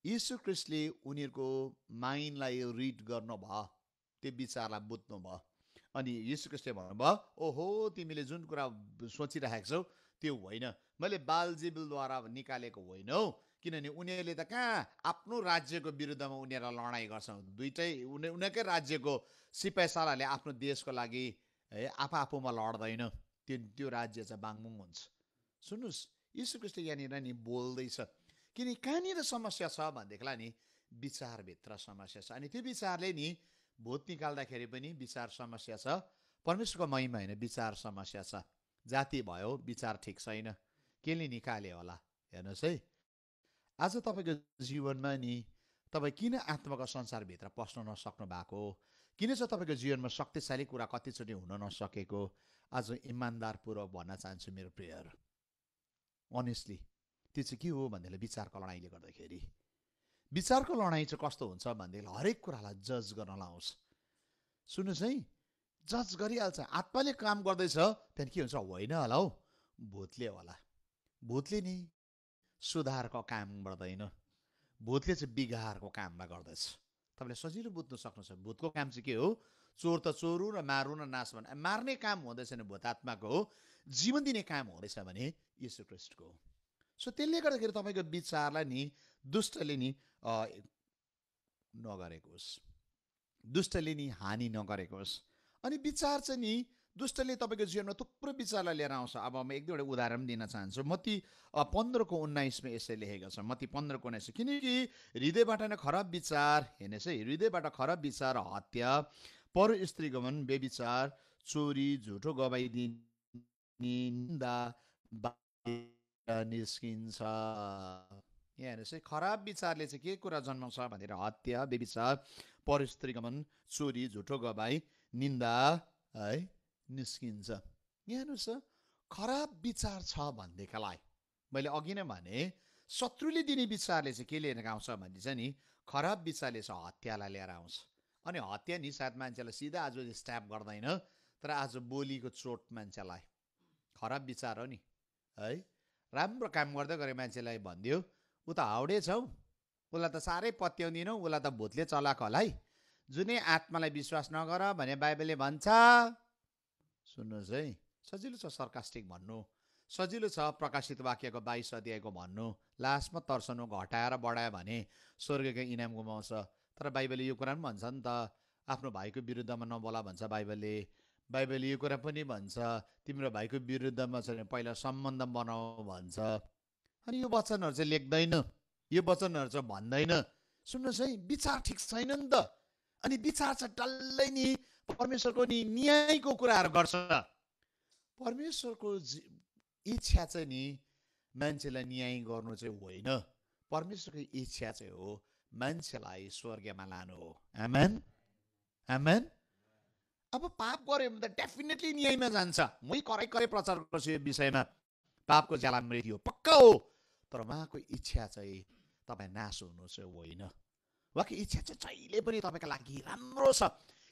यीशु ख्रीष्टले उनीहरूको माइन्डलाई रिड गर्नुभयो, त्यो विचारलाई बुझ्नु भयो। अनि यीशु ख्रीष्टले भन्नुभयो, ओहो तिमीले जुन कुरा सोचिरहेको छौ त्यो होइन, मैले बालजेबुलद्वारा निकालेको होइन हौ। किनभने उनीहरूले त कहाँ आफ्नो राज्यको विरुद्धमा उनीहरूलाई लडाइँ गर्छन्, दुइटै उनीहरूकै राज्यको सिपाहीसालाले आफ्नो देशको लागि है आफूमा लड्दैन, त्यो राज्य चाहिँ बाङबुङ हुन्छ। सुन्नुहोस्, यीशु ख्रीष्टले यहाँनिर नि बोल्दैछ, किनकि कहाँनिर समस्या छ भनेदेखिलाई नि विचारभित्र समस्या छ। अनि त्यो विचारले नि भूत निकाल्दाखेरि पनि विचार समस्या छ, परमेश्वरको महिमा होइन, विचार समस्या छ। जाति भयो, विचार ठिक छैन, केले निकाल्यो होला। हेर्नुहोस् है, आज तपाईँको जीवनमा नि तपाईँ किन आत्माको संसारभित्र पस्न नसक्नु भएको, किन चाहिँ तपाईँको जीवनमा शक्तिशाली कुरा कतिचोटि हुन नसकेको, आज इमान्दारपूर्वक भन्न चाहन्छु मेरो प्रियहरू, अनेस्टली त्यो चाहिँ के हो भन्दाखेरि विचारको लडाइँले गर्दाखेरि। विचारको लडाइँ चाहिँ कस्तो हुन्छ भनेदेखि हरेक कुरालाई जज गर्न लाउँछ। सुन्नुहोस् है, जज गरिहाल्छ, आत्माले काम गर्दैछ, त्यहाँदेखि के हुन्छ, होइन होला हौ भूतले होला, भूतले नि सुधारको काम गर्दैन, भूतले चाहिँ बिगारको कामलाई गर्दछ। तपाईँले सजिलो बुझ्नु सक्नुहुन्छ भूतको काम चाहिँ के हो? चोर त चोरु र मारु र नाश भने मार्ने काम हुँदैछ भने भूतात्माको हो, जीवन दिने काम हुँदैछ भने यीशु ख्रीष्टको हो। सो त्यसले गर्दाखेरि तपाईँको विचारलाई नि दुष्टले नि नगरेको होस्, दुष्टले नि हानि नगरेको होस्। अनि विचार चाहिँ नि दुष्टले तपाईँको जीवनमा थुप्रो विचारलाई लिएर आउँछ। अब म एक दुईवटा उदाहरण दिन चाहन्छु। मत्ती 15:19 यसै लेखेको छ, मत्ती 15:19, किनकि हृदयबाट नै खराब विचार, हेर्नुहोस् है, हृदयबाट खराब विचार, हत्या, पर स्त्री गमन, व्यभिचार, चोरी, झुठो गवाई दिने, निन्दा निस्किन्छ। यहाँ हेर्नुहोस् है, खराब विचारले चाहिँ के कुरा जन्माउँछ भनेर, हत्या, व्यभिचार, पर स्त्री गमन, चोरी, झुठो गवाई, निन्दा है निस्किन्छ। यहाँ हेर्नुहोस्, खराब विचार छ भनेदेखिलाई मैले अघि नै भने शत्रुले दिने विचारले चाहिँ के लिएर आउँछ भने चाहिँ नि खराब विचारले चाहिँ हत्यालाई लिएर आउँछ। अनि हत्या नि सायद मान्छेलाई सिधा आज स्ट्याप गर्दैन, तर आज बोलीको चोट मान्छेलाई खराब विचार हो नि है। राम्रो काम गर्दै गरे मान्छेलाई भनिदियो ऊ त हाउडे छौ, उसलाई त साह्रै पत्याउँदिनौ, उसलाई त भूतले चलाएको होला है, जुनै आत्मालाई विश्वास नगर भने बाइबलले भन्छ। सुन्नुहोस् है, सजिलो छ सर्कास्टिक भन्नु, सजिलो छ प्रकाशित वाक्यको 22 अध्यायको भन्नु, लास्टमा तर्सनु घटाएर बढायो भने स्वर्गको इनाम गुमाउँछ। तर बाइबलले यो कुरा पनि भन्छ नि त, आफ्नो भाइको विरुद्धमा नबोला भन्छ बाइबलले। बाइबलले यो कुरा पनि भन्छ तिम्रो भाइको विरुद्धमा चाहिँ पहिला सम्बन्ध बनाऊ भन्छ। अनि यो वचनहरू चाहिँ लेख्दैन, यो वचनहरू चाहिँ भन्दैन। सुन्नुहोस् है, विचार ठिक छैन नि त। अनि विचार चाहिँ डल्लै नि परमेश्वरको नि न्यायको कुराहरू गर्छ। परमेश्वरको इच्छा चाहिँ नि मान्छेलाई न्याय गर्नु चाहिँ होइन, परमेश्वरको इच्छा चाहिँ हो मान्छेलाई स्वर्गमा लानु हो। आमेन, आमेन। अब पाप गर्यो भने त डेफिनेटली न्यायमा जान्छ। मै कराई कराई प्रचार गर्छु यो विषयमा, पापको ज्याला मृत्यु पक्का हो। तर उहाँको इच्छा चाहिँ तपाईँ नाश हुनु चाहिँ होइन, उहाँको इच्छा चाहिँ जहिले पनि तपाईँको लागि राम्रो छ।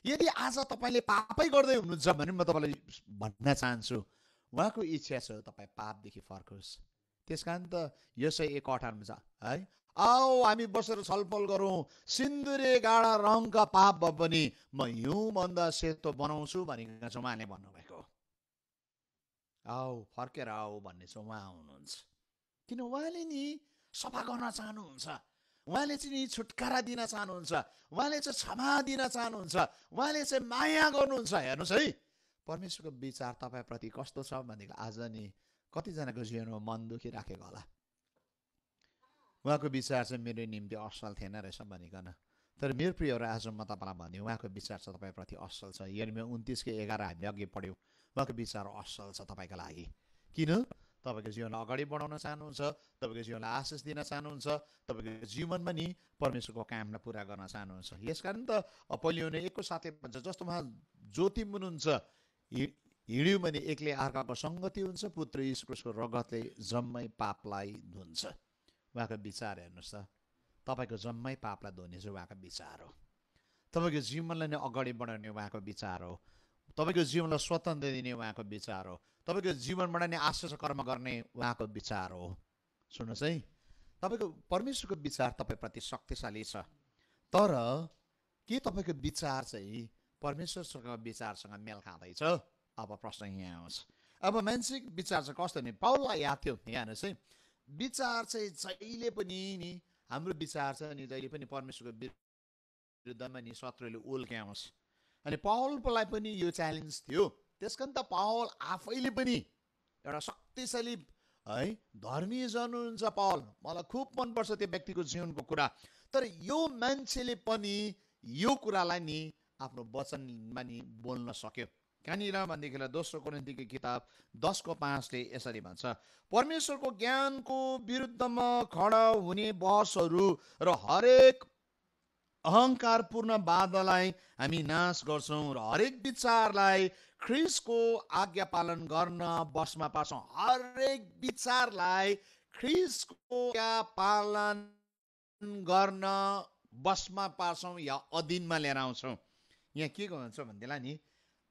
यदि आज तपाईँले पापै गर्दै हुनुहुन्छ भने म तपाईँलाई भन्न चाहन्छु उहाँको इच्छा छ तपाईँ पापदेखि फर्कोस्। त्यस कारण त यसै 1:18 छ है, आओ हामी बसेर छलफल गरौँ, सिन्दुरे गाढा रङका पाप भए पनि म हिउँभन्दा सेतो बनाउँछु भनेको चाहिँ उहाँले भन्नुभएको। आओ फर्केर आओ भन्ने चाहिँ उहाँ हुनुहुन्छ, किन उहाँले नि सफा गर्न चाहनुहुन्छ, उहाँले चाहिँ नि छुटकारा दिन चाहनुहुन्छ, उहाँले चाहिँ क्षमा दिन चाहनुहुन्छ, उहाँले चाहिँ माया गर्नुहुन्छ। हेर्नुहोस् है, परमेश्वरको विचार तपाईँप्रति कस्तो छ भनेदेखि आज नि कतिजनाको जीवनमा मन दुखी राखेको होला। उहाँको विचार चाहिँ मेरो निम्ति असल थिएन रहेछ भनिकन। तर मेरो प्रियहरू आज म तपाईँलाई भन्ने उहाँको विचार चाहिँ तपाईँप्रति असल छ। यिर्मिया 29:11 हामी अघि पढ्यौँ, उहाँको विचार असल छ तपाईँको लागि। किन? तपाईँको जीवनलाई अगाडि बढाउन चाहनुहुन्छ, तपाईँको जीवनलाई आशिष दिन चाहनुहुन्छ, तपाईँको जीवनमा नि परमेश्वरको कामलाई पुरा गर्न चाहनुहुन्छ। यसकारण त पहिलो 1:7 भन्छ जस्तो उहाँ ज्योति हुनुहुन्छ, हिँड्यो भने एकले अर्काको सङ्गति हुन्छ, पुत्र ईश्वरको रगतले जम्मै पापलाई धुन्छ। उहाँको विचार हेर्नुहोस् त, तपाईँको जम्मै पापलाई धुने चाहिँ उहाँको विचार हो। तपाईँको जीवनलाई नै अगाडि बढाउने उहाँको विचार हो। तपाईँको जीवनलाई स्वतन्त्र दिने उहाँको विचार हो। तपाईँको जीवनबाट नै आशिष कर्म गर्ने उहाँको विचार हो। सुन्नुहोस् है, तपाईँको परमेश्वरको विचार तपाईँप्रति शक्तिशाली छ। तर के तपाईँको विचार चाहिँ परमेश्वरसँग विचारसँग मेल खाँदैछ? अब प्रश्न यहाँ आउँछ। अब मानसिक विचार चाहिँ कस्तो नि, पाउललाई याद थियो, यहाँ हेर्नुहोस् है, विचार चाहिँ जहिले पनि नि हाम्रो विचार चाहिँ नि जहिले पनि परमेश्वरको विरुद्धमा नि शत्रुले उल्क्याउँछ। अनि पाउललाई पनि यो च्यालेन्ज थियो। त्यस कारण त पाउल आफैले पनि एउटा शक्तिशाली है धर्मी जन हुनुहुन्छ पाउल, मलाई खुब मनपर्छ त्यो व्यक्तिको जीवनको कुरा। तर यो मान्छेले पनि यो कुरालाई नि आफ्नो वचनमा नि बोल्न सक्यो। कहाँनिर भनेदेखिलाई दोस्रो कोरिन्थीको किताब 10:5 यसरी भन्छ, परमेश्वरको ज्ञानको विरुद्धमा खडा हुने बहसहरू र हरेक अहङ्कारपूर्ण वादलाई हामी नाश गर्छौँ र हरेक विचारलाई ख्रिस्टको आज्ञा पालन गर्न बसमा पार्छौँ। हरेक विचारलाई ख्रिस्टको आज्ञा पालन गर्न बसमा पार्छौँ या अधीनमा लिएर आउँछौँ। यहाँ के भन्छ भन्दैला नि,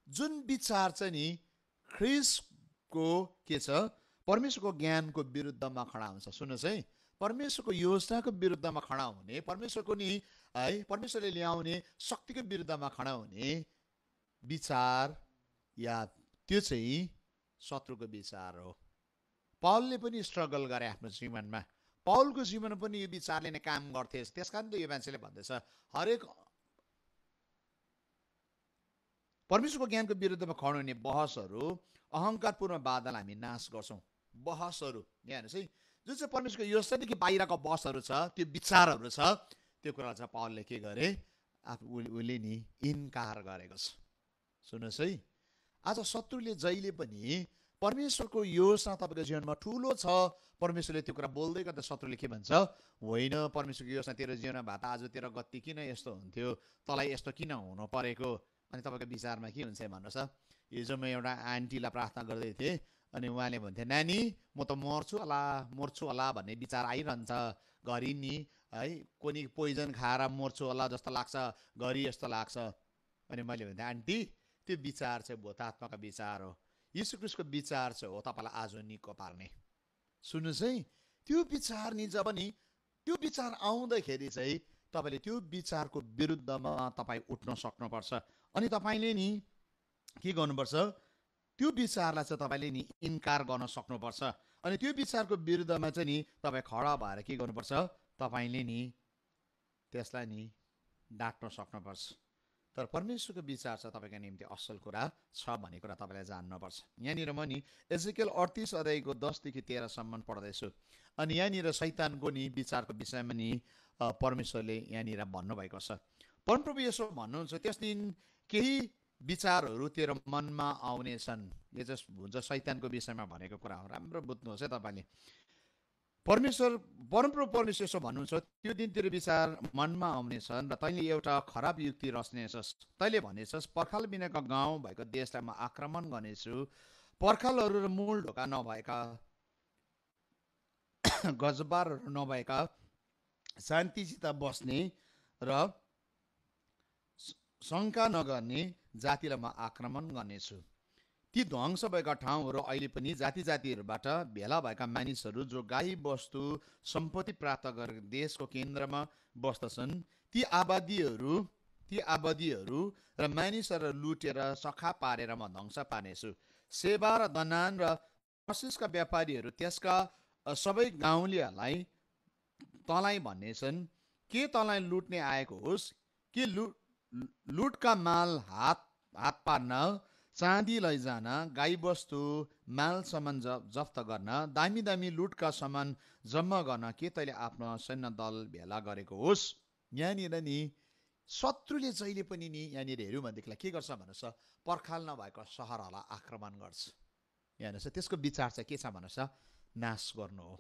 जुन विचार चाहिँ नि ख्रिस्टको के छ परमेश्वरको ज्ञानको विरुद्धमा खडा हुन्छ। सुन्नुहोस् है, परमेश्वरको योजनाको विरुद्धमा खडा हुने, परमेश्वरको नि है परमेश्वरले ल्याउने शक्तिको विरुद्धमा खडा हुने विचार या त्यो चाहिँ शत्रुको विचार हो। पौलले पनि स्ट्रगल गरे आफ्नो जीवनमा। पौलको जीवनमा पनि यो विचारले नै काम गर्थे। त्यसकारण त यो मान्छेले भन्दैछ हरेक परमेश्वरको ज्ञानको विरुद्धमा खडा हुने बहसहरू, अहङ्कारपूर्ण बादल हामी नाश गर्छौँ। बहसहरू यहाँ हेर्नुहोस् है, जुन चाहिँ परमेश्वरको योजनादेखि बाहिरको बहसहरू छ, त्यो विचारहरू छ, त्यो कुरा चाहिँ पौलले के गरे, उसले नि इन्कार गरेको छ। सुन्नुहोस् है, आज शत्रुले जहिले पनि परमेश्वरको योजना तपाईँको जीवनमा ठुलो छ, परमेश्वरले त्यो कुरा बोल्दै गर्दा शत्रुले के भन्छ, होइन परमेश्वरको योजना तेरो जीवनमा भए त आज तेरो गति किन यस्तो हुन्थ्यो, तँलाई यस्तो किन हुनु परेको। अनि तपाईँको विचारमा के हुन्छ भन्नुहोस् त। हिजो म एउटा आन्टीलाई प्रार्थना गर्दै थिएँ, अनि उहाँले भन्थे नानी म त मर्छु होला भन्ने विचार आइरहन्छ घरि नि है, कोही पोइजन खाएर मर्छु होला जस्तो लाग्छ, घरि यस्तो लाग्छ। अनि मैले भन्थेँ आन्टी त्यो विचार चाहिँ भूतात्माको विचार हो, यीशु ख्रीष्टको विचार चाहिँ हो तपाईँलाई आज निको पार्ने। सुन्नुहोस् है, त्यो विचार नि जब नि त्यो विचार आउँदाखेरि चाहिँ तपाईँले त्यो विचारको विरुद्धमा तपाईँ उठ्न सक्नुपर्छ। अनि तपाईँले नि के गर्नुपर्छ, त्यो विचारलाई चाहिँ तपाईँले नि इन्कार गर्न सक्नुपर्छ। अनि त्यो विचारको विरुद्धमा चाहिँ नि तपाईँ खडा भएर के गर्नुपर्छ, तपाईँले नि त्यसलाई नि डाँट्न सक्नुपर्छ। तर परमेश्वरको विचार छ तपाईँको निम्ति असल कुरा छ भन्ने कुरा तपाईँलाई जान्नुपर्छ। यहाँनिर म नि एजेकियल 38 अध्यायको 10 देखि 13सम्म पढ्दैछु। अनि यहाँनिर शैतानको नि विचारको विषयमा नि परमेश्वरले यहाँनिर भन्नुभएको छ। परमप्रभु यसो भन्नुहुन्छ, त्यस दिन केही विचारहरू तेरो मनमा आउनेछन्। यो चाहिँ हुन्छ शैतानको विषयमा भनेको कुरा हो, राम्रो बुझ्नुहोस् है तपाईँले। परमप्रभु परमेश्वर यसो भन्नुहुन्छ, त्यो दिन तेरो विचार मनमा आउनेछन् र तैँले एउटा खराब युक्ति रच्नेछस्। तैँले भनेछस् पर्खाल बिनाको गाउँ भएको देशलाई म आक्रमण गर्नेछु, पर्खालहरू र मूल ढोका नभएका गजबारहरू नभएका शान्तिसित बस्ने र शङ्का नगर्ने जातिलाई म आक्रमण गर्नेछु। ती ध्वंस भएका ठाउँहरू अहिले पनि जाति जातिहरूबाट भेला भएका मानिसहरू जो गाई बस्तु सम्पत्ति प्राप्त गरेर देशको केन्द्रमा बस्दछन्, ती आबादीहरू र मानिसहरू लुटेर सखा पारेर म ध्वंस पार्नेछु। सेवा र दनान र मस्तिष्कका व्यापारीहरू त्यसका सबै गाउँलेहरूलाई तँलाई भन्नेछन्, के तँलाई लुट्ने आएको होस् कि लुटका माल हात पार्न, चाँदी लैजान, गाईबस्तु माल सामान जफ्त गर्न, दामी दामी लुटका सामान जम्मा गर्न के तैँले आफ्नो सैन्य दल भेला गरेको होस्। यहाँनिर नि शत्रुले जहिले पनि नि यहाँनिर हेऱ्यौँ भनेदेखिलाई के गर्छ भन्नुहोस्, पर्खाल नभएको सहरहरूलाई आक्रमण गर्छ। हेर्नुहोस् त्यसको विचार चाहिँ के छ भन्नुहोस्, नाश गर्नु हो।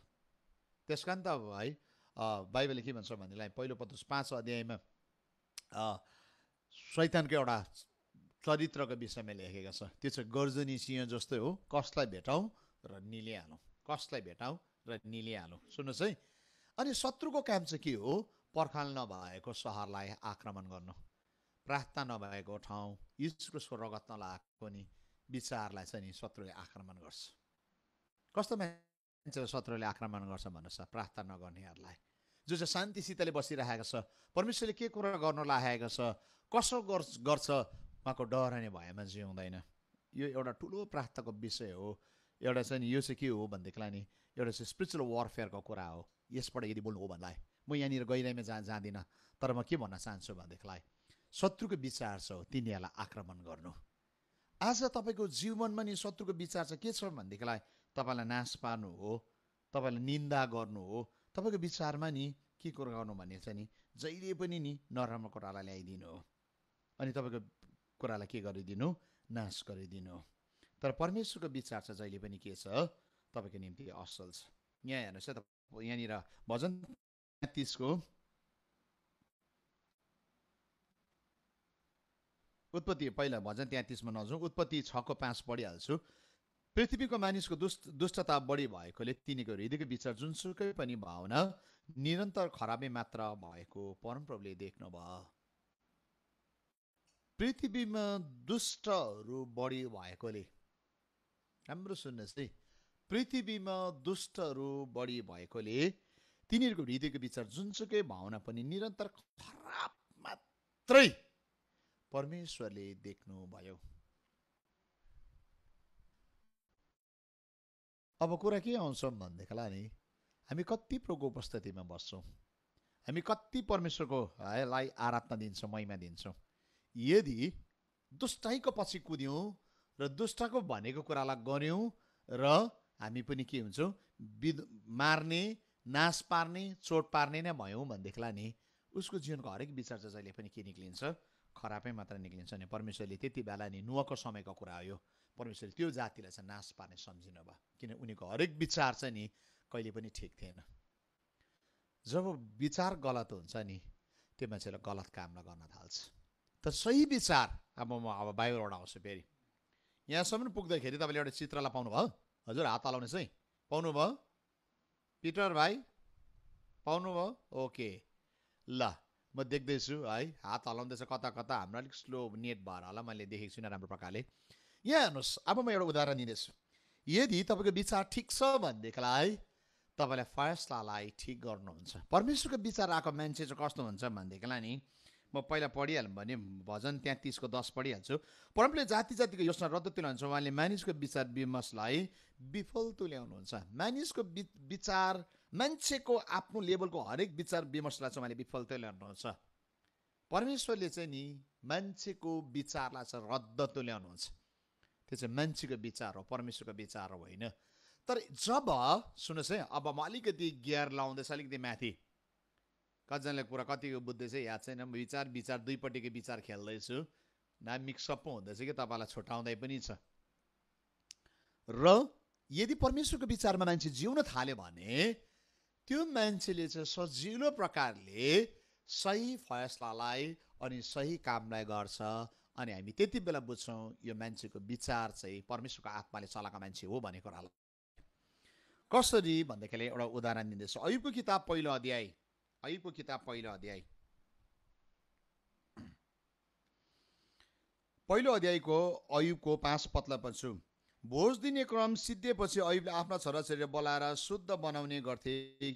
त्यस कारण त अब है बाइबलले के भन्छ भनेदेखिलाई पहिलो पत्रुस 5 अध्यायमा शैतानको एउटा चरित्रको विषयमा लेखेको छ। त्यो चाहिँ गर्जनी सिंह जस्तै हो, कसलाई भेटाउँ र निलिहालौँ, कसलाई भेटाउँ र निलिहालौँ। सुन्नुहोस् है, अनि शत्रुको काम चाहिँ के हो, पर्खाल नभएको सहरलाई आक्रमण गर्नु, प्रार्थना नभएको ठाउँ, ईश्वरको रगत नलागेको नि विचारलाई चाहिँ नि शत्रुले आक्रमण गर्छ। कस्तो मान्छे शत्रुले आक्रमण गर्छ भन्नुहोस्, प्रार्थना नगर्नेहरूलाई, जो चाहिँ शान्तिसितले बसिरहेको छ, परमेश्वरले के कुरा गर्नु लागेको छ, कसो गर्छ उहाँको डराउने भएमा जिउँदैन। यो एउटा ठुलो प्रार्थनाको विषय हो। एउटा चाहिँ यो चाहिँ के हो भनेदेखिलाई नि एउटा चाहिँ स्पिरिचुअल वारफेयरको कुरा हो। यसबाट यदि बोल्नु हो भन्लाई म यहाँनिर गहिराइमा जाँदिनँ, तर म के भन्न चाहन्छु भनेदेखिलाई शत्रुको विचार छ तिनीहरूलाई आक्रमण गर्नु। आज तपाईँको जीवनमा नि शत्रुको विचार चाहिँ के छ भनेदेखिलाई तपाईँलाई नाश पार्नु हो, तपाईँलाई निन्दा गर्नु हो, तपाईँको विचारमा नि के कुरा गर्नु भन्ने चाहिँ नि जहिले पनि नि नराम्रो कुरालाई ल्याइदिनु हो, अनि तपाईँको कुरालाई के गरिदिनु, नाश गरिदिनु हो। तर परमेश्वरको विचार चाहिँ जहिले पनि के छ, तपाईँको निम्ति असल छ। यहाँ हेर्नुहोस् है, यहाँनिर भजन 33 को उत्पत्ति, पहिला भजन 33 मा नजाउँ, उत्पत्ति 6 को 5 पढिहाल्छु। पृथ्वीको मानिसको दुष्टता बढी भएकोले तिनीको हृदयको विचार जुनसुकै पनि भावना निरन्तर खराबी मात्र भएको परमप्रभुले देख्नुभयो। पृथ्वीमा दुष्टहरू बढी भएकोले, राम्रो सुन्नुहोस् है, पृथ्वीमा दुष्टहरू बढी भएकोले तिनीहरूको हृदयको विचार जुनसुकै भावना पनि निरन्तर खराब मात्रै परमेश्वरले देख्नुभयो। अब कुरा के आउँछ भनेदेखिलाई नि हामी कति प्रभुको उपस्थितिमा बस्छौँ, हामी कति परमेश्वरको लाई आराधना दिन्छौँ, महिमा दिन्छौँ। यदि दुष्टाइको पछि कुद्यौँ र दुष्टको भनेको कुरालाई गऱ्यौँ र हामी पनि के हुन्छौँ, मार्ने, नाश पार्ने, चोट पार्ने नै भयौँ भनेदेखिलाई नि उसको जीवनको हरेक विचार चाहिँ जहिले पनि के निक्लिन्छ, खराबै मात्र निक्लिन्छ नि। परमेश्वरले त्यति बेला नि नुहको समयको कुरा हो यो, परमेश्वरले त्यो जातिलाई चाहिँ नाश पार्ने सम्झिनु भयो, किन उनीको हरेक विचार चाहिँ नि कहिले पनि ठिक थिएन। जब विचार गलत हुन्छ नि त्यो मान्छेले गलत कामलाई गर्न थाल्छ। त सही विचार, अब म बाहिरबाट आउँछु फेरि यहाँसम्म पुग्दाखेरि तपाईँले एउटा चित्रलाई पाउनुभयो? हजुर हात हलाउनुहोस् है। पाउनुभयो पिटर भाइ? पाउनुभयो? ओके ल म देख्दैछु है, हात हलाउँदैछ कता कता। हाम्रो अलिक स्लो नेट भएर होला, मैले देखेको छुइनँ राम्रो प्रकारले। यहाँ हेर्नुहोस्, अब म एउटा उदाहरण दिँदैछु। यदि तपाईँको विचार ठिक छ भनेदेखिलाई तपाईँलाई फैसलालाई ठिक गर्नुहुन्छ। परमेश्वरको विचार आएको मान्छे चाहिँ कस्तो हुन्छ भनेदेखिलाई नि म पहिला पढिहालौँ भने भजन 33 को 10 पढिहाल्छु। परमले जाति जातिको योजना रद्द तुल्याउनुहुन्छ, उहाँले मानिसको विचार विमर्शलाई विफल तुल्याउनुहुन्छ। मानिसको विचार, मान्छेको आफ्नो लेभलको हरेक विचार विमर्शलाई चाहिँ उहाँले विफल तुल्याउनुहुन्छ। परमेश्वरले चाहिँ नि मान्छेको विचारलाई चाहिँ रद्द तुल्याउनुहुन्छ। त्यो चाहिँ मान्छेको विचार हो, परमेश्वरको विचार होइन। तर जब सुन्नुहोस् है, अब म अलिकति गियर लाउँदैछ अलिकति माथि, कतिजनाले कुरा कतिको बुझ्दैछ याद छैन। विचार विचार दुईपट्टिको विचार खेल्दैछु, ना मिक्सअप पो हुँदैछ कि तपाईँलाई छुट्याउँदै पनि छ। र यदि परमेश्वरको विचारमा मान्छे जिउन थाल्यो भने त्यो मान्छेले चाहिँ सजिलो प्रकारले सही फैसलालाई अनि सही कामलाई गर्छ। अनि हामी त्यति बेला बुझ्छौँ यो मान्छेको विचार चाहिँ परमेश्वरको आत्माले चलाएको मान्छे हो भन्ने कुरालाई। कसरी भन्दाखेरि एउटा उदाहरण दिँदैछु। अयुबको किताब पहिलो अध्याय, अयुबको किताब पहिलो अध्याय, पहिलो अध्यायको अयुबको 5 पत्ला पढ्छु। भोज दिने क्रम सिद्धिएपछि अयुबले आफ्ना छोराछोरीलाई बोलाएर शुद्ध बनाउने गर्थे।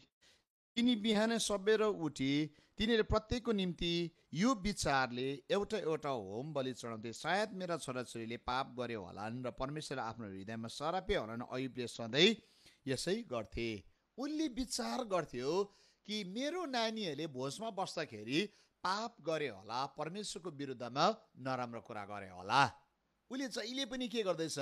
तिनी बिहान सबेर उठी तिनीहरू प्रत्येकको निम्ति यो विचारले एउटा एउटा होम बलि चढाउँथे, सायद मेरा छोराछोरीले पाप गर्यो होलान् र परमेश्वरले आफ्नो हृदयमा सरापे होलान्। अयुबले सधैँ यसै गर्थे। उनले विचार गर्थ्यो कि मेरो नानीहरूले भोजमा बस्दाखेरि पाप गरे होला, परमेश्वरको विरुद्धमा नराम्रो कुरा गरे होला। उसले जहिले पनि के गर्दैछ,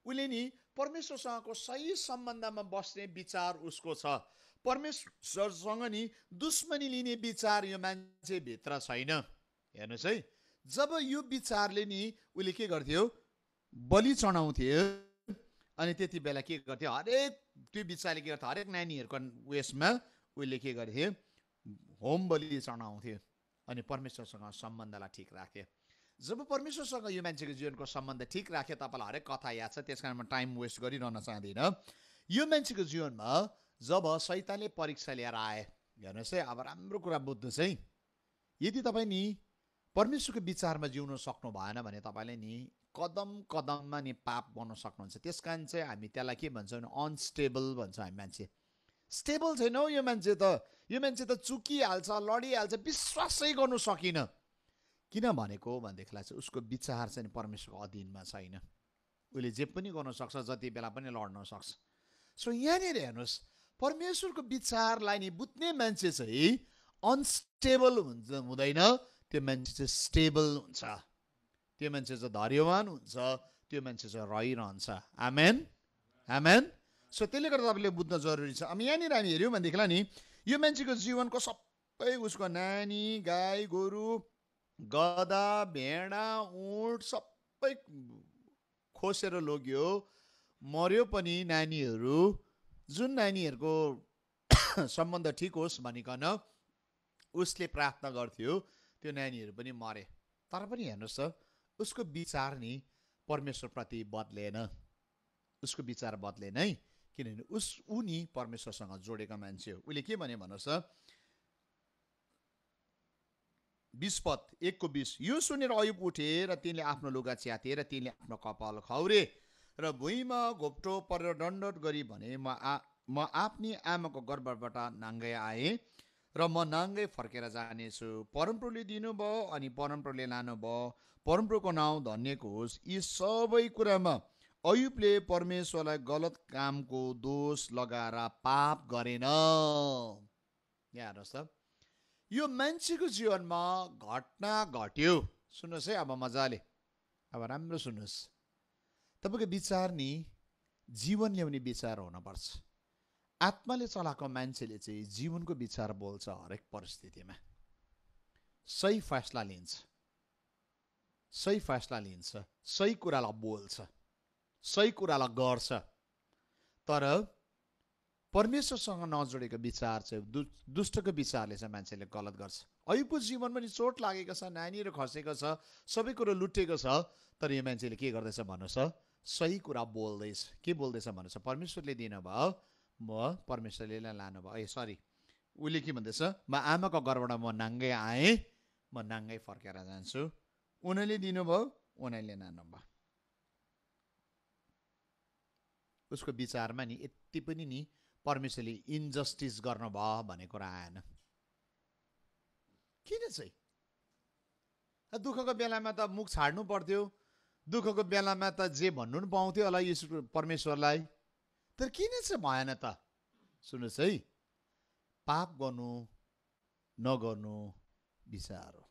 उसले नि परमेश्वरसँगको सही सम्बन्धमा बस्ने विचार उसको छ। परमेश्वरसँग नि दुश्मनी लिने विचार यो मान्छेभित्र छैन। हेर्नुहोस् है, जब यो विचारले नि उसले के गर्थ्यो, बलि चढाउँथ्यो। अनि त्यति बेला के गर्थ्यो, हरेक त्यो विचारले के गर्थ्यो, हरेक नानीहरूको उयसमा उसले के गर्थ्यो, होम बलि चढाउँथ्यो अनि परमेश्वरसँग सम्बन्धलाई ठिक राख्थ्यो। जब परमेश्वरसँग यो मान्छेको जीवनको सम्बन्ध ठिक राख्यो, तपाईँलाई हरेक कथा याद छ, त्यस कारण म टाइम वेस्ट गरिरहन चाहदिनँ। यो मान्छेको जीवनमा जब शैतानले परीक्षा लिएर आए, हेर्नुहोस् है, अब राम्रो कुरा बुझ्नुहोस् है, यदि तपाईँ नि परमेश्वरको विचारमा जिउन सक्नु भएन भने तपाईँले नि कदम कदममा नि पाप गर्न सक्नुहुन्छ। त्यस कारण चाहिँ हामी त्यसलाई के भन्छौँ भने अनस्टेबल भन्छ हामी मान्छे। स्टेबल छैन हौ यो मान्छे त चुकिहाल्छ, लडिहाल्छ, विश्वासै गर्नु सकिन। किन भनेको भनेदेखिलाई चाहिँ उसको विचार चाहिँ परमेश्वरको अधीनमा छैन। उसले जे पनि गर्न सक्छ, जति बेला पनि लड्न सक्छ। सो यहाँनिर हेर्नुहोस्, परमेश्वरको विचारलाई नि बुझ्ने मान्छे चाहिँ अनस्टेबल हुँदैन, त्यो मान्छे चाहिँ स्टेबल हुन्छ, त्यो मान्छे चाहिँ धैर्यवान हुन्छ, त्यो मान्छे चाहिँ रहिरहन्छ। आमेन, आमेन। सो त्यसले गर्दा तपाईँले बुझ्न जरुरी छ। अब यहाँनिर हामी हेऱ्यौँ भनेदेखिलाई नि यो मान्छेको जीवनको सबै, उसको नानी, गाई गोरु, गधा, भेडा, ऊँट सबै खोसेर लग्यो, मर्यो पनि नानीहरू। जुन नानीहरूको सम्बन्ध ठिक होस् भनिकन उसले प्रार्थना गर्थ्यो, त्यो नानीहरू पनि मरे। तर पनि हेर्नुहोस् त, उसको विचार नि परमेश्वरप्रति बदलेन, उसको विचार बदलेन है, किनभने ऊ नि परमेश्वरसँग जोडेको मान्छे हो। उसले के भने भन्नुहोस् त, 20 पद 1 को 20, यो सुनेर अयुब उठे र तिनले आफ्नो लुगा च्याते र तिनले आफ्नो कपाल खौरे र भुइँमा घोप्टो परेर दण्डवत गरी भने म आफ्नी आमाको गर्भबाट नाङ्गै आएँ र म नाङ्गै फर्केर जानेछु। परमप्रभुले दिनुभयो अनि परमप्रभुले लानुभयो, परमप्रभुको नाउँ धन्यको होस्। यी सबै कुरामा अयुबले परमेश्वरलाई गलत कामको दोष लगाएर पाप गरेन। यहाँ हेर्नुहोस् त, यो मान्छेको जीवनमा घटना घट्यो। सुन्नुहोस् है, अब मजाले, अब राम्रो सुन्नुहोस्। तपाईँको विचार नि जीवन ल्याउने विचार हुनुपर्छ। आत्माले चलाएको मान्छेले चाहिँ जीवनको विचार बोल्छ। हरेक परिस्थितिमा सही फैसला लिन्छ, सही फैसला लिन्छ, सही कुरालाई बोल्छ, सही कुरालाई गर्छ। तर परमेश्वरसँग नजोडेको विचार चाहिँ दुष्टको विचारले चाहिँ मान्छेले गलत गर्छ। अयुबको जीवनमा नि चोट लागेको छ, नानीहरू खसेको छ, सबै कुरो लुटेको छ। तर यो मान्छेले के गर्दैछ भन्नुहोस् त, सही कुरा बोल्दैछ। के बोल्दैछ भन्नुहोस् त, परमेश्वरले दिनुभयो, म परमेश्वरले लानुभयो। सरी, उसले के भन्दैछ, म आमाको घरबाट म नाङ्गै आएँ, म नाङ्गै फर्केर जान्छु। उनीहरूले दिनुभयो, उनीहरूले लानुभयो। उसको विचारमा नि यति पनि नि परमेश्वरले इन्जस्टिस गर्नुभयो भन्ने कुरा आएन। किन चाहिँ दुःखको बेलामा त मुख छाड्नु पर्थ्यो, दुःखको बेलामा त जे भन्नु पनि पाउँथ्यो होला परमेश्वरलाई। तर किन चाहिँ भएन त? सुन्नुहोस् है, पाप गर्नु नगर्नु विचार हो।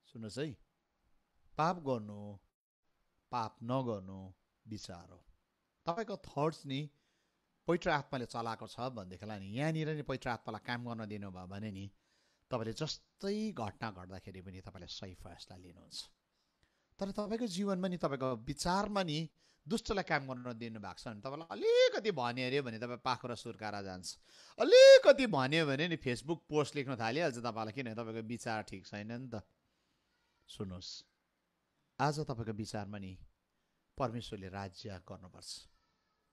सुन्नुहोस् है, पाप गर्नु पाप नगर्नु विचार हो। तपाईँको थट्स नि पवित्र आत्माले चलाएको छ भनेदेखिलाई नि यहाँनिर नि पवित्र आत्मालाई काम गर्न दिनुभयो भने नि तपाईँले जस्तै घटना घट्दाखेरि पनि तपाईँले सही फैसला लिनुहुन्छ। तर तपाईँको जीवनमा नि तपाईँको विचारमा नि दुष्टलाई काम गर्न दिनुभएको छ भने तपाईँलाई अलिकति भन्यो अरे भने तपाईँ पाखुरा सुर्काएर जान्छ। अलिकति भन्यो भने नि फेसबुक पोस्ट लेख्न थालिहाल्छ तपाईँलाई, किनभने तपाईँको विचार ठिक छैन नि त। सुन्नुहोस्, आज तपाईँको विचारमा नि परमेश्वरले राज्य गर्नुपर्छ।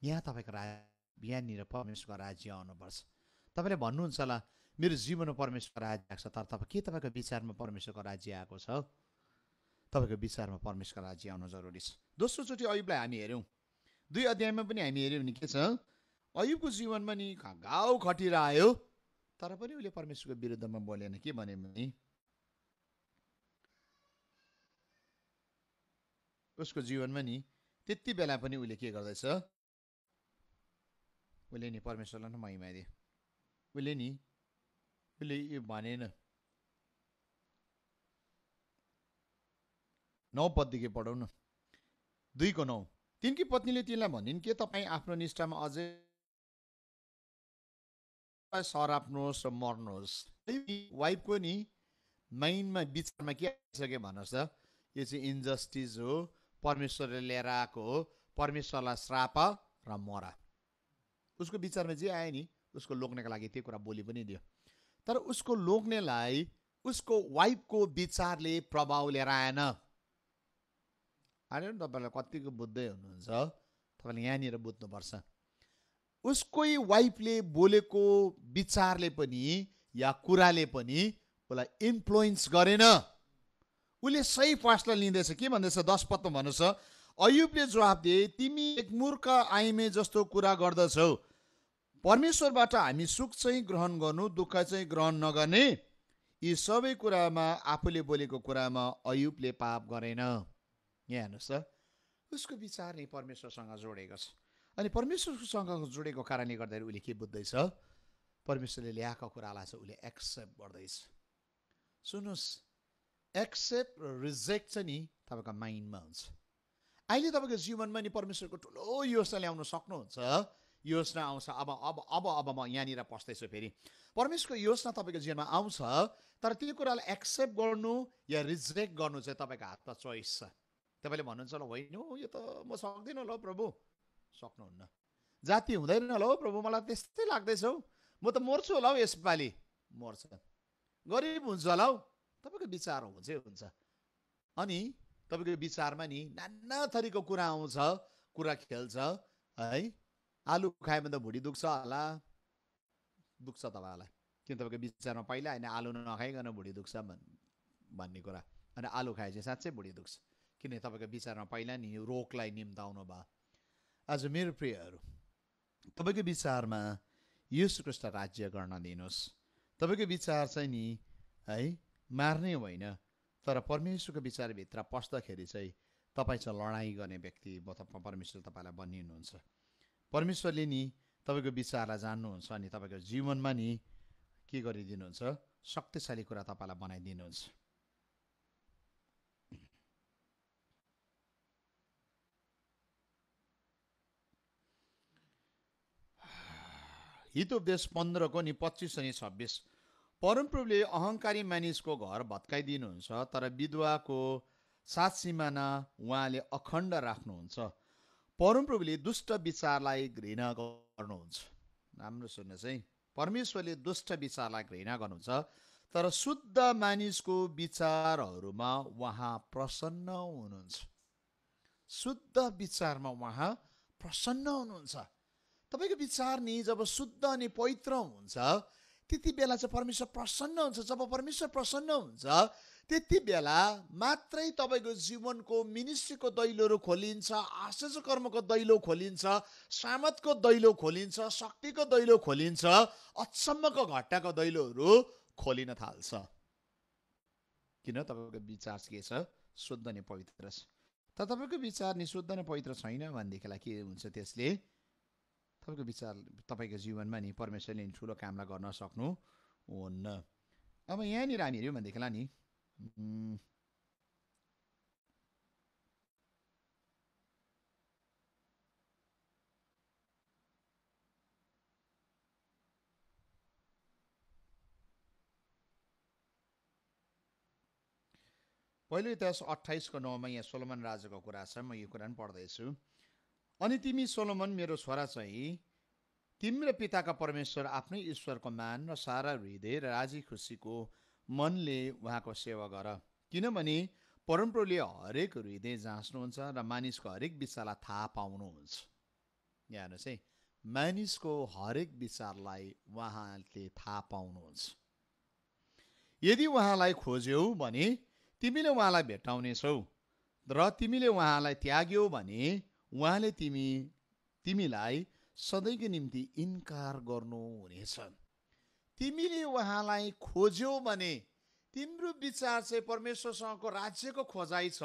यहाँ तपाईँको यहाँनिर परमेश्वरको राज्य आउनुपर्छ। तपाईँले भन्नुहुन्छ होला मेरो जीवनमा परमेश्वरको राज्य आएको छ, तर तपाईँ के तपाईँको विचारमा परमेश्वरको राज्य आएको छ? तपाईँको विचारमा परमेश्वरको राज्य आउनु जरुरी छ। दोस्रोचोटि अयुबलाई हामी हेऱ्यौँ, 2 अध्यायमा पनि हामी हेऱ्यौँ नि के छ, अयुबको जीवनमा नि घाउ खटिरह्यो, तर पनि उसले परमेश्वरको विरुद्धमा बोलेन। के भने उसको जीवनमा नि त्यति बेला पनि उसले के गर्दैछ, उसले नि परमेश्वरलाई नै महिमा दिए। उसले यो भनेन। 9 पददेखि पढौँ न, 2:9। तिनकी पत्नीले तिनलाई भनिन्, के तपाईँ आफ्नो निष्ठामा अझै सराप्नुहोस् र मर्नुहोस्। वाइफको नि माइन्डमा विचारमा के आइसक्यो भन्नुहोस् त, यो चाहिँ इन्जस्टिस हो, परमेश्वरले लिएर आएको हो, परमेश्वरलाई श्राप र मरा। उसको विचारमा जे आयो नि उसको लोग्नेको लागि त्यो कुरा बोली पनि दियो। तर उसको लोग्नेलाई उसको वाइफको विचारले प्रभाव लिएर आएन। आएर तपाईँलाई कतिको बुझ्दै हुनुहुन्छ, तपाईँले यहाँनिर बुझ्नुपर्छ। उसकै वाइफले बोलेको विचारले पनि या कुराले पनि उसलाई इन्फ्लुएन्स गरेन। उसले सही फैसला लिँदैछ। के भन्दैछ 10 पदमा भन्नुहोस्, अयुबले जवाफ दिए, तिमी एक मूर्ख आइमे जस्तो कुरा गर्दछौ। परमेश्वरबाट हामी सुख चाहिँ ग्रहण गर्नु, दुःख चाहिँ ग्रहण नगर्ने। यी सबै कुरामा आफूले बोलेको कुरामा अयुबले पाप गरेन। यहाँ हेर्नुहोस् त, उसको विचार नै परमेश्वरसँग जोडेको छ। अनि परमेश्वरसँग जोडेको कारणले गर्दाखेरि उसले के बुझ्दैछ, परमेश्वरले ल्याएको कुरालाई चाहिँ उसले एक्सेप्ट गर्दैछ। सुन्नुहोस्, एक्सेप्ट र रिजेक्ट चाहिँ नि तपाईँको माइन्डमा हुन्छ। अहिले तपाईँको जीवनमा नि परमेश्वरको ठुलो योजना ल्याउन सक्नुहुन्छ। योजना आउँछ। अब म यहाँनिर पस्दैछु। फेरि परमेश्वरको योजना तपाईँको जीवनमा आउँछ, तर त्यो कुरालाई एक्सेप्ट गर्नु या रिजेक्ट गर्नु चाहिँ तपाईँको हातमा चोइस छ। तपाईँले भन्नुहुन्छ ल, होइन यो त म सक्दिनँ ल प्रभु। सक्नुहुन्न। जाति हुँदैन होला हौ प्रभु, मलाई त्यस्तै लाग्दैछ हौ, म त मर्छु होला हौ यसपालि। मर्छ। गरिब हुन्छ होला हौ, तपाईँको विचार हुन्छ। अनि तपाईँको विचारमा नि नाना थरीको कुरा आउँछ, कुरा खेल्छ है। आलु खायो भने त भुँडी दुख्छ होला, दुख्छ तपाईँलाई, किन तपाईँको विचारमा पहिला होइन आलु नखाइकन भुँडी दुख्छ भन्ने कुरा। अनि आलु खाए चाहिँ साँच्चै भुँडी दुख्छ। किन तपाईँको विचारमा पहिला नि रोगलाई निम्ताउनु भयो। आज मेरो प्रियहरू, तपाईँको विचारमा येशू ख्रीष्ट राज्य गर्न दिनुहोस्। तपाईँको विचार चाहिँ नि है मार्ने होइन, तर परमेश्वरको विचारभित्र पस्दाखेरि चाहिँ तपाईँ चाहिँ लडाइँ गर्ने व्यक्ति परमेश्वर तपाईँलाई बनिनुहुन्छ। परमेश्वरले नि तपाईँको विचारलाई जान्नुहुन्छ अनि तपाईँको जीवनमा नि के गरिदिनुहुन्छ, शक्तिशाली कुरा तपाईँलाई बनाइदिनुहुन्छ। हितोपदेश 15 को नि 25 अनि 26। परमप्रभुले अहङ्कारी मानिसको घर भत्काइदिनुहुन्छ, तर विधवाको सात सिमाना उहाँले अखण्ड राख्नुहुन्छ। परमप्रभुले दुष्ट विचारलाई घृणा गर्नुहुन्छ। राम्रो सुन्नुहोस् है, परमेश्वरले दुष्ट विचारलाई घृणा गर्नुहुन्छ, तर शुद्ध मानिसको विचारहरूमा उहाँ प्रसन्न हुनुहुन्छ। शुद्ध विचारमा उहाँ प्रसन्न हुनुहुन्छ। तपाईँको विचार नि जब शुद्ध अनि पवित्र हुन्छ त्यति बेला चाहिँ परमेश्वर प्रसन्न हुन्छ। जब परमेश्वर प्रसन्न हुन्छ त्यति बेला मात्रै तपाईँको जीवनको मिनिस्ट्रीको दैलोहरू खोलिन्छ, आश्चर्य कर्मको दैलो खोलिन्छ, सामर्थको दैलो खोलिन्छ, शक्तिको दैलो खोलिन्छ, अचम्मको घट्टाको दैलोहरू खोलिन थाल्छ। किन? तपाईँको विचार के छ? शुद्ध अनि पवित्र छ। तर तपाईँको विचार नि शुद्ध अनि पवित्र छैन भनेदेखिलाई के हुन्छ? त्यसले तपाईँको विचार तपाईँको जीवनमा नि परमेश्वरले ठुलो कामलाई गर्न सक्नुहुन्न। अब यहाँनिर हामी हेऱ्यौँ भनेदेखिलाई नि पहिलो इतिहास 28 को 9 यहाँ सोलोमन राजाको कुरा छ। म यो कुरा पनि पढ्दैछु। अनि तिमी सोलोमन मेरो छोरा चाहिँ तिम्रो पिताका परमेश्वर आफ्नै ईश्वरको मान र सारा हृदय र राजी खुसीको मनले उहाँको सेवा गर, किनभने परमप्रभुले हरेक हृदय जाँच्नुहुन्छ र मानिसको हरेक विचारलाई थाहा पाउनुहुन्छ। यहाँ हेर्नुहोस् है, मानिसको हरेक विचारलाई उहाँले थाहा पाउनुहुन्छ। यदि उहाँलाई खोज्यौ भने तिमीले उहाँलाई भेटाउनेछौ, र तिमीले उहाँलाई त्याग्यौ भने उहाँले तिमीलाई सधैँको निम्ति इन्कार गर्नुहुनेछ। तिमीले उहाँलाई खोज्यौ भने तिम्रो विचार चाहिँ परमेश्वरसँगको राज्यको खोजाइ छ,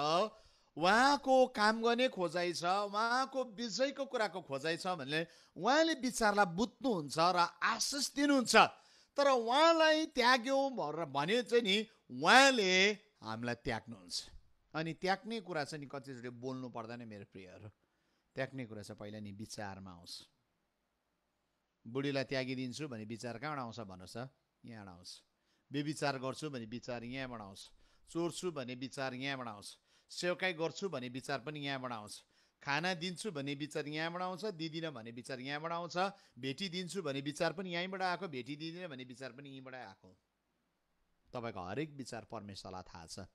उहाँको काम गर्ने खोजाइ छ, उहाँको विजयको कुराको खोजाइ छ भने उहाँले विचारलाई बुझ्नुहुन्छ र आशिष दिनुहुन्छ। तर उहाँलाई त्याग्यौँ भने चाहिँ नि उहाँले हामीलाई त्याग्नुहुन्छ। अनि त्याग्ने कुरा चाहिँ नि कतिचोटि बोल्नु पर्दैन मेरो प्रियहरू। त्याग्ने कुरा चाहिँ पहिला नि विचारमा आउँछ। बुढीलाई त्यागिदिन्छु भने विचार कहाँबाट आउँछ भन्नुहोस् त? यहाँबाट आउँछ। व्यभिचार गर्छु भने विचार यहाँबाट आउँछ। चोर्छु भने विचार यहाँबाट आउँछ। सेवकाई गर्छु भने विचार पनि यहाँबाट आउँछ। खाना दिन्छु भने विचार यहाँबाट आउँछ। दिदिनँ भने विचार यहाँबाट आउँछ। भेटी दिन्छु भने विचार पनि यहीँबाट आएको। भेटी दिदिनँ भने विचार पनि यहीँबाट आएको। तपाईँको हरेक विचार परमेश्वरलाई थाहा छ।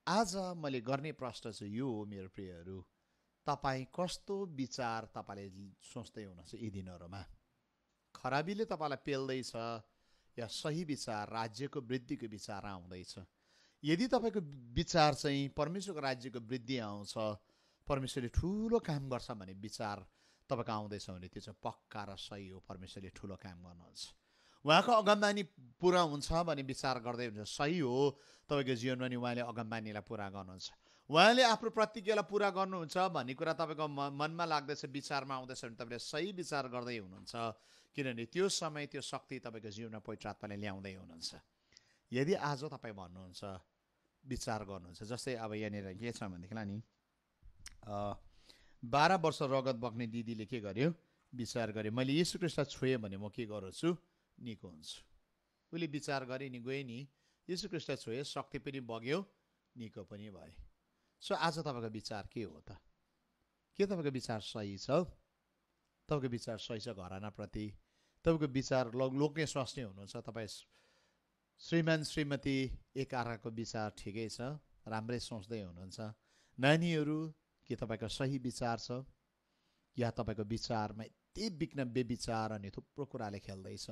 आज मैले गर्ने प्रश्न चाहिँ यो हो मेरो प्रियहरू, तपाईँ कस्तो विचार तपाईँले सोच्दै हुनुहुन्छ यी दिनहरूमा? खराबीले तपाईँलाई पेल्दैछ या सही विचार राज्यको वृद्धिको विचार आउँदैछ? यदि तपाईँको विचार चाहिँ परमेश्वरको राज्यको वृद्धि आउँछ, परमेश्वरले ठुलो काम गर्छ भने विचार तपाईँको आउँदैछ भने त्यो चाहिँ पक्का र सही हो। परमेश्वरले ठुलो काम गर्नुहुन्छ, उहाँको अगमबानी पुरा हुन्छ भने विचार गर्दै हुन्छ। सही हो, तपाईँको जीवनमा नि उहाँले अगमबानीलाई पुरा गर्नुहुन्छ, उहाँले आफ्नो प्रतिज्ञालाई पुरा गर्नुहुन्छ भन्ने कुरा तपाईँको मनमा लाग्दैछ, विचारमा आउँदैछ भने तपाईँले सही विचार गर्दै हुनुहुन्छ। किनभने त्यो समय त्यो शक्ति तपाईँको जीवनमा पवित्र आत्माले ल्याउँदै हुनुहुन्छ। यदि आज तपाईँ भन्नुहुन्छ विचार गर्नुहुन्छ, जस्तै अब यहाँनिर के छ भनेदेखिलाई नि 12 वर्ष रगत बग्ने दिदीले के गर्यो? विचार गर्यो, मैले येशू ख्रीष्टलाई छोएँ भने म के गर्छु? निको हुन्छु। उसले विचार गरे नि, गए नि, येशू ख्रीष्टलाई छोए, शक्ति पनि बग्यो, निको पनि भए। सो आज तपाईँको विचार के हो त? के तपाईँको विचार सही छ? तपाईँको विचार सही छ घरानाप्रति? तपाईँको विचार लोग्ने स्वास्नी हुनुहुन्छ, तपाईँ श्रीमान श्रीमती एक अर्काको विचार ठिकै छ, राम्रै सोच्दै हुनुहुन्छ? नानीहरू, के तपाईँको सही विचार छ या तपाईँको विचारमा यति बिघ्न बेविचार अनि थुप्रो कुराले खेल्दैछ?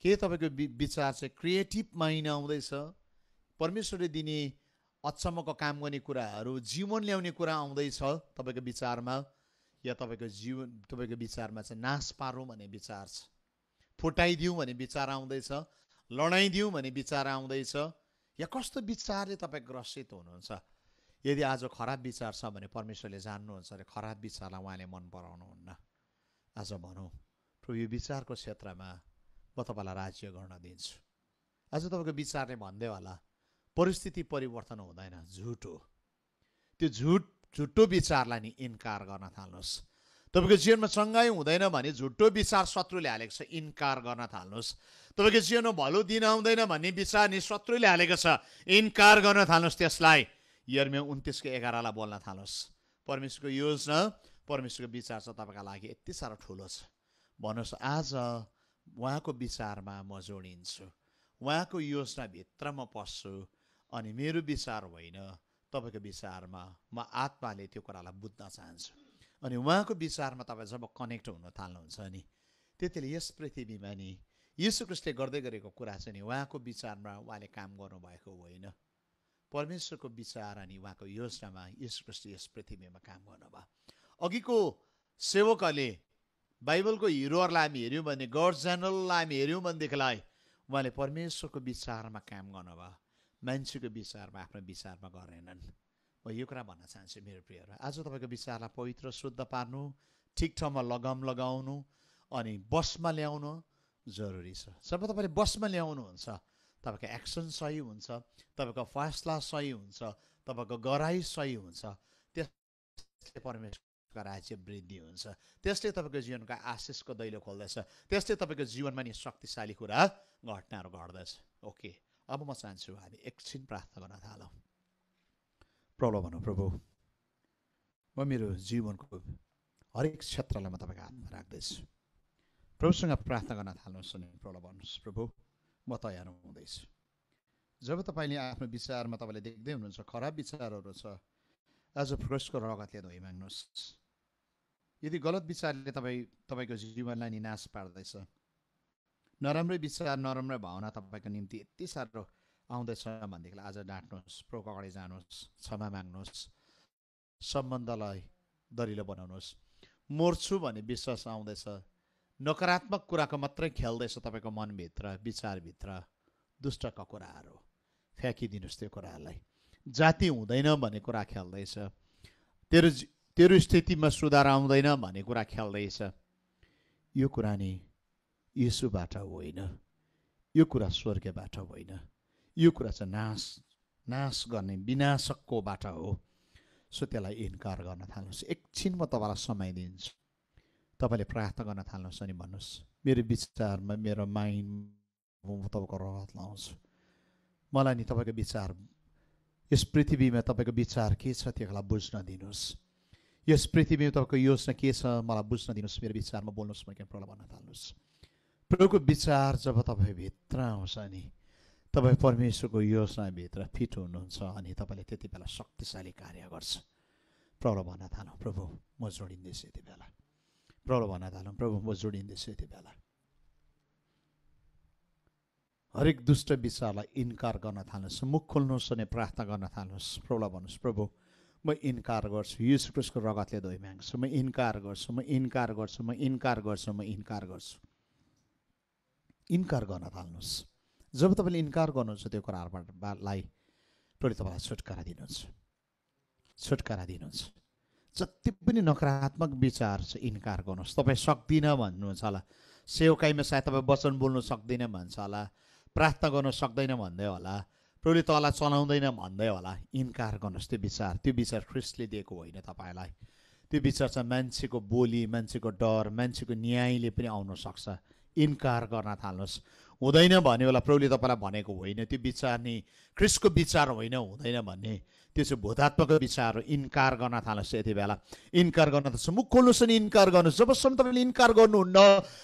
के तपाईँको विचार चाहिँ क्रिएटिभ माइन्ड आउँदैछ? परमेश्वरले दिने अचम्मको काम गर्ने कुराहरू, जीवन ल्याउने कुरा आउँदैछ तपाईँको विचारमा, या तपाईँको विचारमा चाहिँ नाश पारौँ भन्ने विचार छ, फुटाइदिउँ भन्ने विचार आउँदैछ, लडाइदिउँ भन्ने विचार आउँदैछ, या कस्तो विचारले तपाईँ ग्रसित हुनुहुन्छ? यदि आज खराब विचार छ भने परमेश्वरले जान्नुहुन्छ अरे खराब विचारलाई उहाँले मन पराउनुहुन्न। आज भनौँ प्रभु यो विचारको क्षेत्रमा म तपाईँलाई राज्य गर्न दिन्छु। आज तपाईँको विचारले भन्दै होला परिस्थिति परिवर्तन हुँदैन, झुट हो। त्यो झुटो विचारलाई नि इन्कार गर्न थाल्नुहोस्। तपाईँको जीवनमा चङ्गाई हुँदैन भने झुटो विचार शत्रुले हालेको छ, इन्कार गर्न थाल्नुहोस्। तपाईँको जीवनमा भलो दिन आउँदैन भन्ने विचार नि शत्रुले हालेको छ, इन्कार गर्न थाल्नुहोस्। त्यसलाई यर्मिया 29:11 बोल्न थाल्नुहोस्। परमेश्वरको योजना, परमेश्वरको विचार चाहिँ तपाईँका लागि यति साह्रो ठुलो छ। भन्नुहोस् आज उहाँको विचारमा म जोडिन्छु, उहाँको योजनाभित्र म पस्छु, अनि मेरो विचार होइन तपाईँको विचारमा म आत्माले त्यो कुरालाई बुझ्न चाहन्छु। अनि उहाँको विचारमा तपाईँ जब कनेक्ट हुन थाल्नुहुन्छ नि, त्यतिले यस पृथ्वीमा नि यीशु ख्रीष्टले गर्दै गरेको कुरा चाहिँ नि उहाँको विचारमा उहाँले काम गर्नुभएको होइन, परमेश्वरको विचार अनि उहाँको योजनामा यीशु ख्रीष्टले यस पृथ्वीमा काम गर्नुभयो। अघिको सेवकहरूले बाइबलको हिरोहरूलाई हामी हेऱ्यौँ भने, गड जेनरललाई हामी हेऱ्यौँ भनेदेखिलाई उहाँले परमेश्वरको विचारमा काम गर्नुभयो, मान्छेको विचारमा आफ्नो विचारमा गरेनन्। म यो कुरा भन्न चाहन्छु मेरो प्रियहरू, आज तपाईँको विचारलाई पवित्र शुद्ध पार्नु, ठिक ठाउँमा लगाम लगाउनु अनि बसमा ल्याउनु जरुरी छ। जब तपाईँले बसमा ल्याउनुहुन्छ तपाईँको एक्सन सही हुन्छ, तपाईँको फैसला सही हुन्छ, तपाईँको गराइ सही हुन्छ, त्यसले परमेश्वरको राज्य वृद्धि हुन्छ, त्यसले तपाईँको जीवनको आशिषको दैलो खोल्दछ, त्यसले तपाईँको जीवनमा नि शक्तिशाली कुरा घटनाहरू घट्दछ। ओके, अब म चाहन्छु हामी एकछिन प्रार्थना गर्न थालौँ। प्रभु भनौँ, प्रभु म मेरो जीवनको हरेक क्षेत्रलाई म तपाईँको हातमा राख्दैछु। प्रभुसँग प्रार्थना गर्न थाल्नुहोस् अनि प्रभु भन्नुहोस्, प्रभु म तयार हुँदैछु। जब तपाईँले आफ्नो विचारमा तपाईँले देख्दै हुनुहुन्छ खराब विचारहरू छ, आज प्रभुको रगतले धोइ माग्नुहोस्। यदि गलत विचारले तपाईँको जीवनलाई नि नाश पार्दैछ, नराम्रो विचार, नराम्रो भावना तपाईँको निम्ति यति साह्रो आउँदैछ भनेदेखि आज डाँट्नुहोस्, प्रभुको अगाडि जानुहोस्, क्षमा माग्नुहोस्, सम्बन्धलाई दरिलो बनाउनुहोस्। मर्छु भन्ने विश्वास आउँदैछ, नकारात्मक कुराको मात्रै खेल्दैछ तपाईँको मनभित्र, विचारभित्र, दुष्टका कुराहरू फ्याँकिदिनुहोस्। त्यो कुराहरूलाई जाति हुँदैन भन्ने कुरा खेल्दैछ, तेरो स्थितिमा सुधार आउँदैन भन्ने कुरा खेल्दैछ, यो कुरा नि येशूबाट होइन, यो कुरा स्वर्गबाट होइन, यो कुरा चाहिँ नाश गर्ने विनाशककोबाट हो। सो त्यसलाई इन्कार गर्न थाल्नुहोस्। एकछिन म तपाईँलाई समय दिन्छु, तपाईँले प्रार्थना गर्न थाल्नुहोस् अनि भन्नुहोस्, मेरो विचारमा, मेरो माइन्ड म तपाईँको रगत लाउँछु। मलाई नि तपाईँको विचार, यस पृथ्वीमा तपाईँको विचार के छ त्यसलाई बुझ्न दिनुहोस्। यस पृथ्वीमा तपाईँको योजना के छ मलाई बुझ्न दिनुहोस्। मेरो विचारमा बोल्नुहोस्, म प्रभु भन्न थाल्नुहोस्। प्रभुको विचार जब तपाईँ भित्र आउँछ नि, तपाईँ परमेश्वरको योजनाभित्र फिट हुनुहुन्छ अनि तपाईँले त्यति बेला शक्तिशाली कार्य गर्छ। प्रभु भन्न थालौँ, प्रभु म जोडिँदैछु यति बेला। प्रभु भन्न थालौँ, प्रभु म जोडिँदैछु यति बेला। हरेक दुष्ट विचारलाई इन्कार गर्न थाल्नुहोस्, मुख खोल्नुहोस् अनि प्रार्थना गर्न थाल्नुहोस्। प्रभुलाई भन्नुहोस्, प्रभु म इन्कार गर्छु, यीशु ख्रीष्टको रगतले धोइ माग्छु, म इन्कार गर्छु, म इन्कार गर्छु, म इन्कार गर्छु, म इन्कार गर्छु। इन्कार गर्न थाल्नुहोस्। जब तपाईँले इन्कार गर्नुहुन्छ त्यो कुराहरूलाई प्रभुले तपाईँलाई छुटकारा दिनुहुन्छ, छुटकारा दिनुहुन्छ। जति पनि नकारात्मक विचार छ इन्कार गर्नुहोस्। तपाईँ सक्दिनँ भन्नुहुन्छ होला, सेवकाईमा सायद तपाईँ वचन बोल्नु सक्दिनँ भन्छ होला, प्रार्थना गर्नु सक्दैन भन्दै होला, प्रभुले तँलाई चलाउँदैन भन्दै होला। इन्कार गर्नुहोस् त्यो विचार ख्रीष्टले दिएको होइन तपाईँलाई। त्यो विचार चाहिँ मान्छेको बोली, मान्छेको डर, मान्छेको न्यायले पनि आउन सक्छ। इन्कार गर्न थाल्नुहोस्। हुँदैन भन्ने होला, प्रभुले तपाईँलाई भनेको होइन, त्यो विचार नि ख्रीष्टको विचार होइन, हुँदैन भन्ने त्यो चाहिँ भूतात्मक विचार हो। इन्कार गर्न थाल्नुहोस् यति बेला, इन्कार गर्न थाल्नुहोस्, मुख खोल्नुहोस् अनि इन्कार गर्नुहोस्। जबसम्म तपाईँले इन्कार गर्नुहुन्न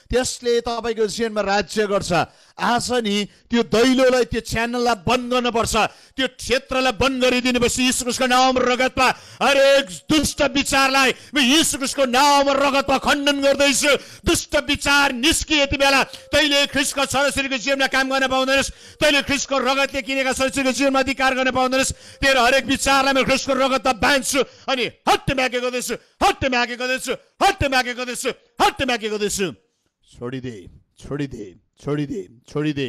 त्यसले तपाईँको जीवनमा राज्य गर्छ। आज नि त्यो दैलोलाई, त्यो च्यानललाई बन्द गर्नुपर्छ, त्यो क्षेत्रलाई बन्द गरिदिनुपर्छ यीशु ख्रीष्टको नाम र रगतमा। हरेक दुष्ट विचारलाई म यीशु ख्रीष्टको नाम र रगतमा खण्डन गर्दैछु। दुष्ट विचार निस्किए यति बेला। तैँले ख्रीष्टको छोराछोरीको जीवनमा काम गर्न पाउँदैनस्, तैँले ख्रीष्टको रगतले किनेका छोराछोरीको जीवनमा अधिकार गर्न पाउँदैनस्। तेरो हरेक विचारलाई म ख्रीष्टको रगतमा बाँध्छु अनि हट्टे म्याके गर्दैछु, हट्टे म्याके गर्दैछु, हट्टे म्याके गर्दैछु, हट्टे म्याके गर्दैछु। छोडिदे, छोडिदे, छोडिदे, छोडिदे।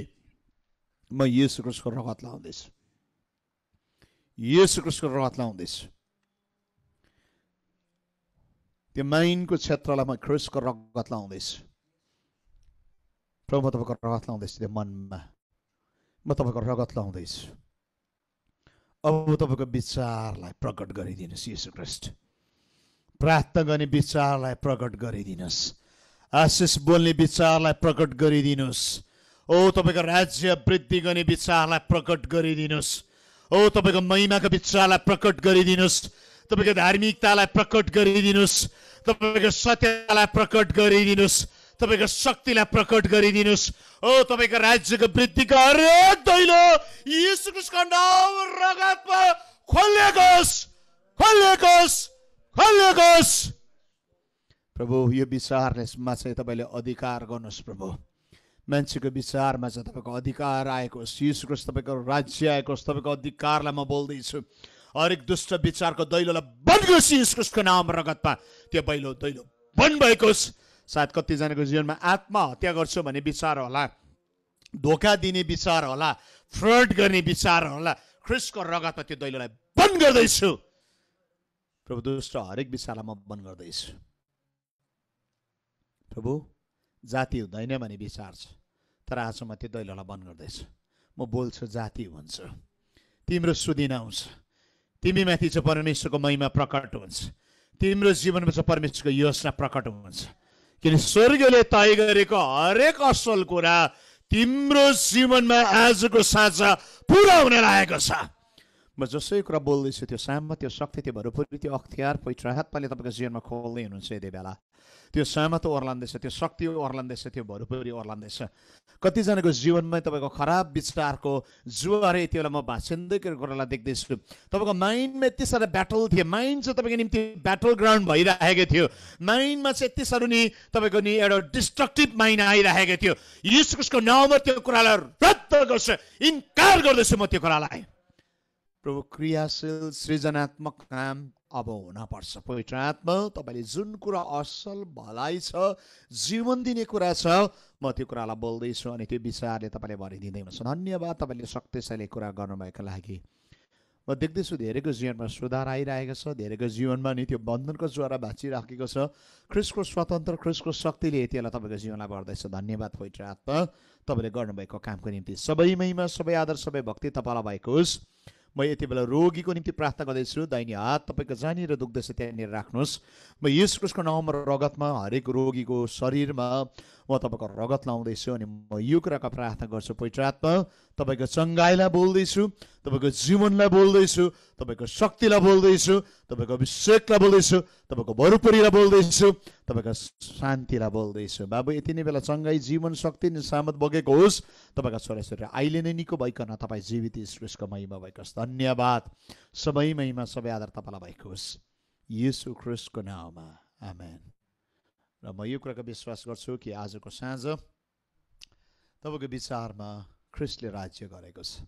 म येशू ख्रीष्टको रगत लाउँदैछु, येशू ख्रीष्टको रगत लाउँदैछु। त्यो माइनको क्षेत्रलाई म ख्रीष्टको रगत लाउँदैछु। प्रभु म तपाईँको रगत लाउँदैछु त्यो मनमा, म तपाईँको रगत लाउँदैछु। अब तपाईँको विचारलाई प्रकट गरिदिनुहोस् येशू ख्रीष्ट। प्रार्थना गर्ने विचारलाई प्रकट गरिदिनुहोस्, आशिष बोल्ने विचारलाई प्रकट गरिदिनुहोस्। ओ तपाईँको राज्य वृद्धि गर्ने विचारलाई प्रकट गरिदिनुहोस्। ओ तपाईँको महिमाको विचारलाई प्रकट गरिदिनुहोस्, तपाईँको धार्मिकतालाई प्रकट गरिदिनुहोस्, तपाईँको सत्यतालाई प्रकट गरिदिनुहोस्, तपाईँको शक्तिलाई प्रकट गरिदिनुहोस्। ओ तपाईँको राज्यको वृद्धिको हरेक दैलो यीशु ख्रीष्टको नाम रगतमा खोलियोस्, खोलियोस्, खोलियोस्। प्रभु यो विचारमा चाहिँ तपाईँले अधिकार गर्नुहोस्। प्रभु मान्छेको विचारमा चाहिँ तपाईँको अधिकार आएको होस्, यीशु ख्रीष्ट तपाईँको राज्य आएको होस्। तपाईँको अधिकारलाई म बोल्दैछु। हरेक दुष्ट विचारको दैलोलाई बन्द गर्नुहोस् यीशु ख्रीष्टको नाम रगतमा। त्यो दैलो बन्द भएको होस्। सायद कतिजनाको जीवनमा आत्महत्या गर्छु भन्ने विचार होला, धोका दिने विचार होला, फ्रड गर्ने विचार होला। ख्रीष्टको रगतमा त्यो दैलोलाई बन्द गर्दैछु। प्रभु दुष्ट हरेक विचारलाई म बन्द गर्दैछु। प्रभु जाति हुँदैन भन्ने विचार छ, तर आज म त्यो दैलोलाई बन्द गर्दैछु। म बोल्छु जाति हुन्छ, तिम्रो सुदिन आउँछ, तिमी माथि चाहिँ परमेश्वरको महिमा प्रकट हुन्छ, तिम्रो जीवनमा चाहिँ परमेश्वरको योजना प्रकट हुन्छ। किन स्वर्गले तय गरेको हरेक असल कुरा तिम्रो जीवनमा आजको साँझ पुरा हुन लागेको छ। म जसै कुरा बोल्दैछु त्यो सामर्थ, त्यो शक्ति, त्यो भरपुरी, त्यो अख्तियार पवित्र आत्माले तपाईँको जीवनमा खोल्दै हुनुहुन्छ यति बेला। त्यो सामर्थ ओर्लाउँदैछ, त्यो शक्ति ओर्लाउँदैछ, त्यो भरपुरी ओर्लाउँदैछ। कतिजनाको जीवनमा तपाईँको खराब विचारको जुवार यति बेला म भाँचिँदै कुरालाई देख्दैछु। तपाईँको माइन्डमा यति साह्रो ब्याटल थियो, माइन्ड चाहिँ तपाईँको निम्ति ब्याटल ग्राउन्ड भइरहेको थियो। माइन्डमा चाहिँ यति साह्रो नि तपाईँको नि एउटा डिस्ट्रक्टिभ माइन्ड आइरहेको थियो। यीशु ख्रीष्टको नाममा त्यो कुरालाई रद्द गर्छु, इन्कार गर्दैछु म त्यो कुरालाई। प्रभु क्रियाशील सृजनात्मक काम अब हुनपर्छ। पवित्र आत्मा तपाईँले जुन कुरा असल भलाइ छ, जीवन दिने कुरा छ, म त्यो कुरालाई बोल्दैछु अनि त्यो विचारले तपाईँले भरिदिँदै हुनुहुन्छ। धन्यवाद तपाईँले शक्तिशाली कुरा गर्नुभएको लागि। म देख्दैछु धेरैको जीवनमा सुधार आइरहेको छ, धेरैको जीवनमा नि त्यो बन्धनको ज्वारा भाँचिराखेको छ। ख्रीष्टको स्वतन्त्र, ख्रीष्टको शक्तिले यति बेला तपाईँको जीवनलाई बढ्दैछ। धन्यवाद पवित्र आत्मा तपाईँले गर्नुभएको कामको निम्ति। सबै महिमा, सबै आदर, सबै भक्ति तपाईँलाई भएको होस्। म यति बेला रोगीको निम्ति प्रार्थना गर्दैछु। दाहिने हात तपाईँको जहाँनिर दुख्दैछ त्यहाँनिर राख्नुहोस्। म यीशु ख्रीष्टको नाममा र रगतमा हरेक रोगीको शरीरमा म तपाईँको रगत लाउँदैछु अनि म यो कुराको प्रार्थना गर्छु। पवित्र आत्मा तपाईँको चङ्गाइलाई बोल्दैछु, तपाईँको जीवनलाई बोल्दैछु, तपाईँको शक्तिलाई बोल्दैछु, तपाईँको अभिषेकलाई बोल्दैछु, तपाईँको भरपुरीलाई बोल्दैछु, तपाईँको शान्तिलाई बोल्दैछु। बाबु यति नै बेला चङ्गाई, जीवन, शक्ति नि सामत बगेको होस्। तपाईँका छोराछोरी अहिले नै निको भइकन तपाईँ जीवित यीशुको महिमा भएको होस्। धन्यवाद। सबै महिमा, सबै आदर तपाईँलाई भएको होस् यीशु ख्रीष्टको नाममा, आमेन। र म यो कुराको विश्वास गर्छु कि आजको साँझ तपाईँको विचारमा ख्रीष्टले राज्य गरेको छ।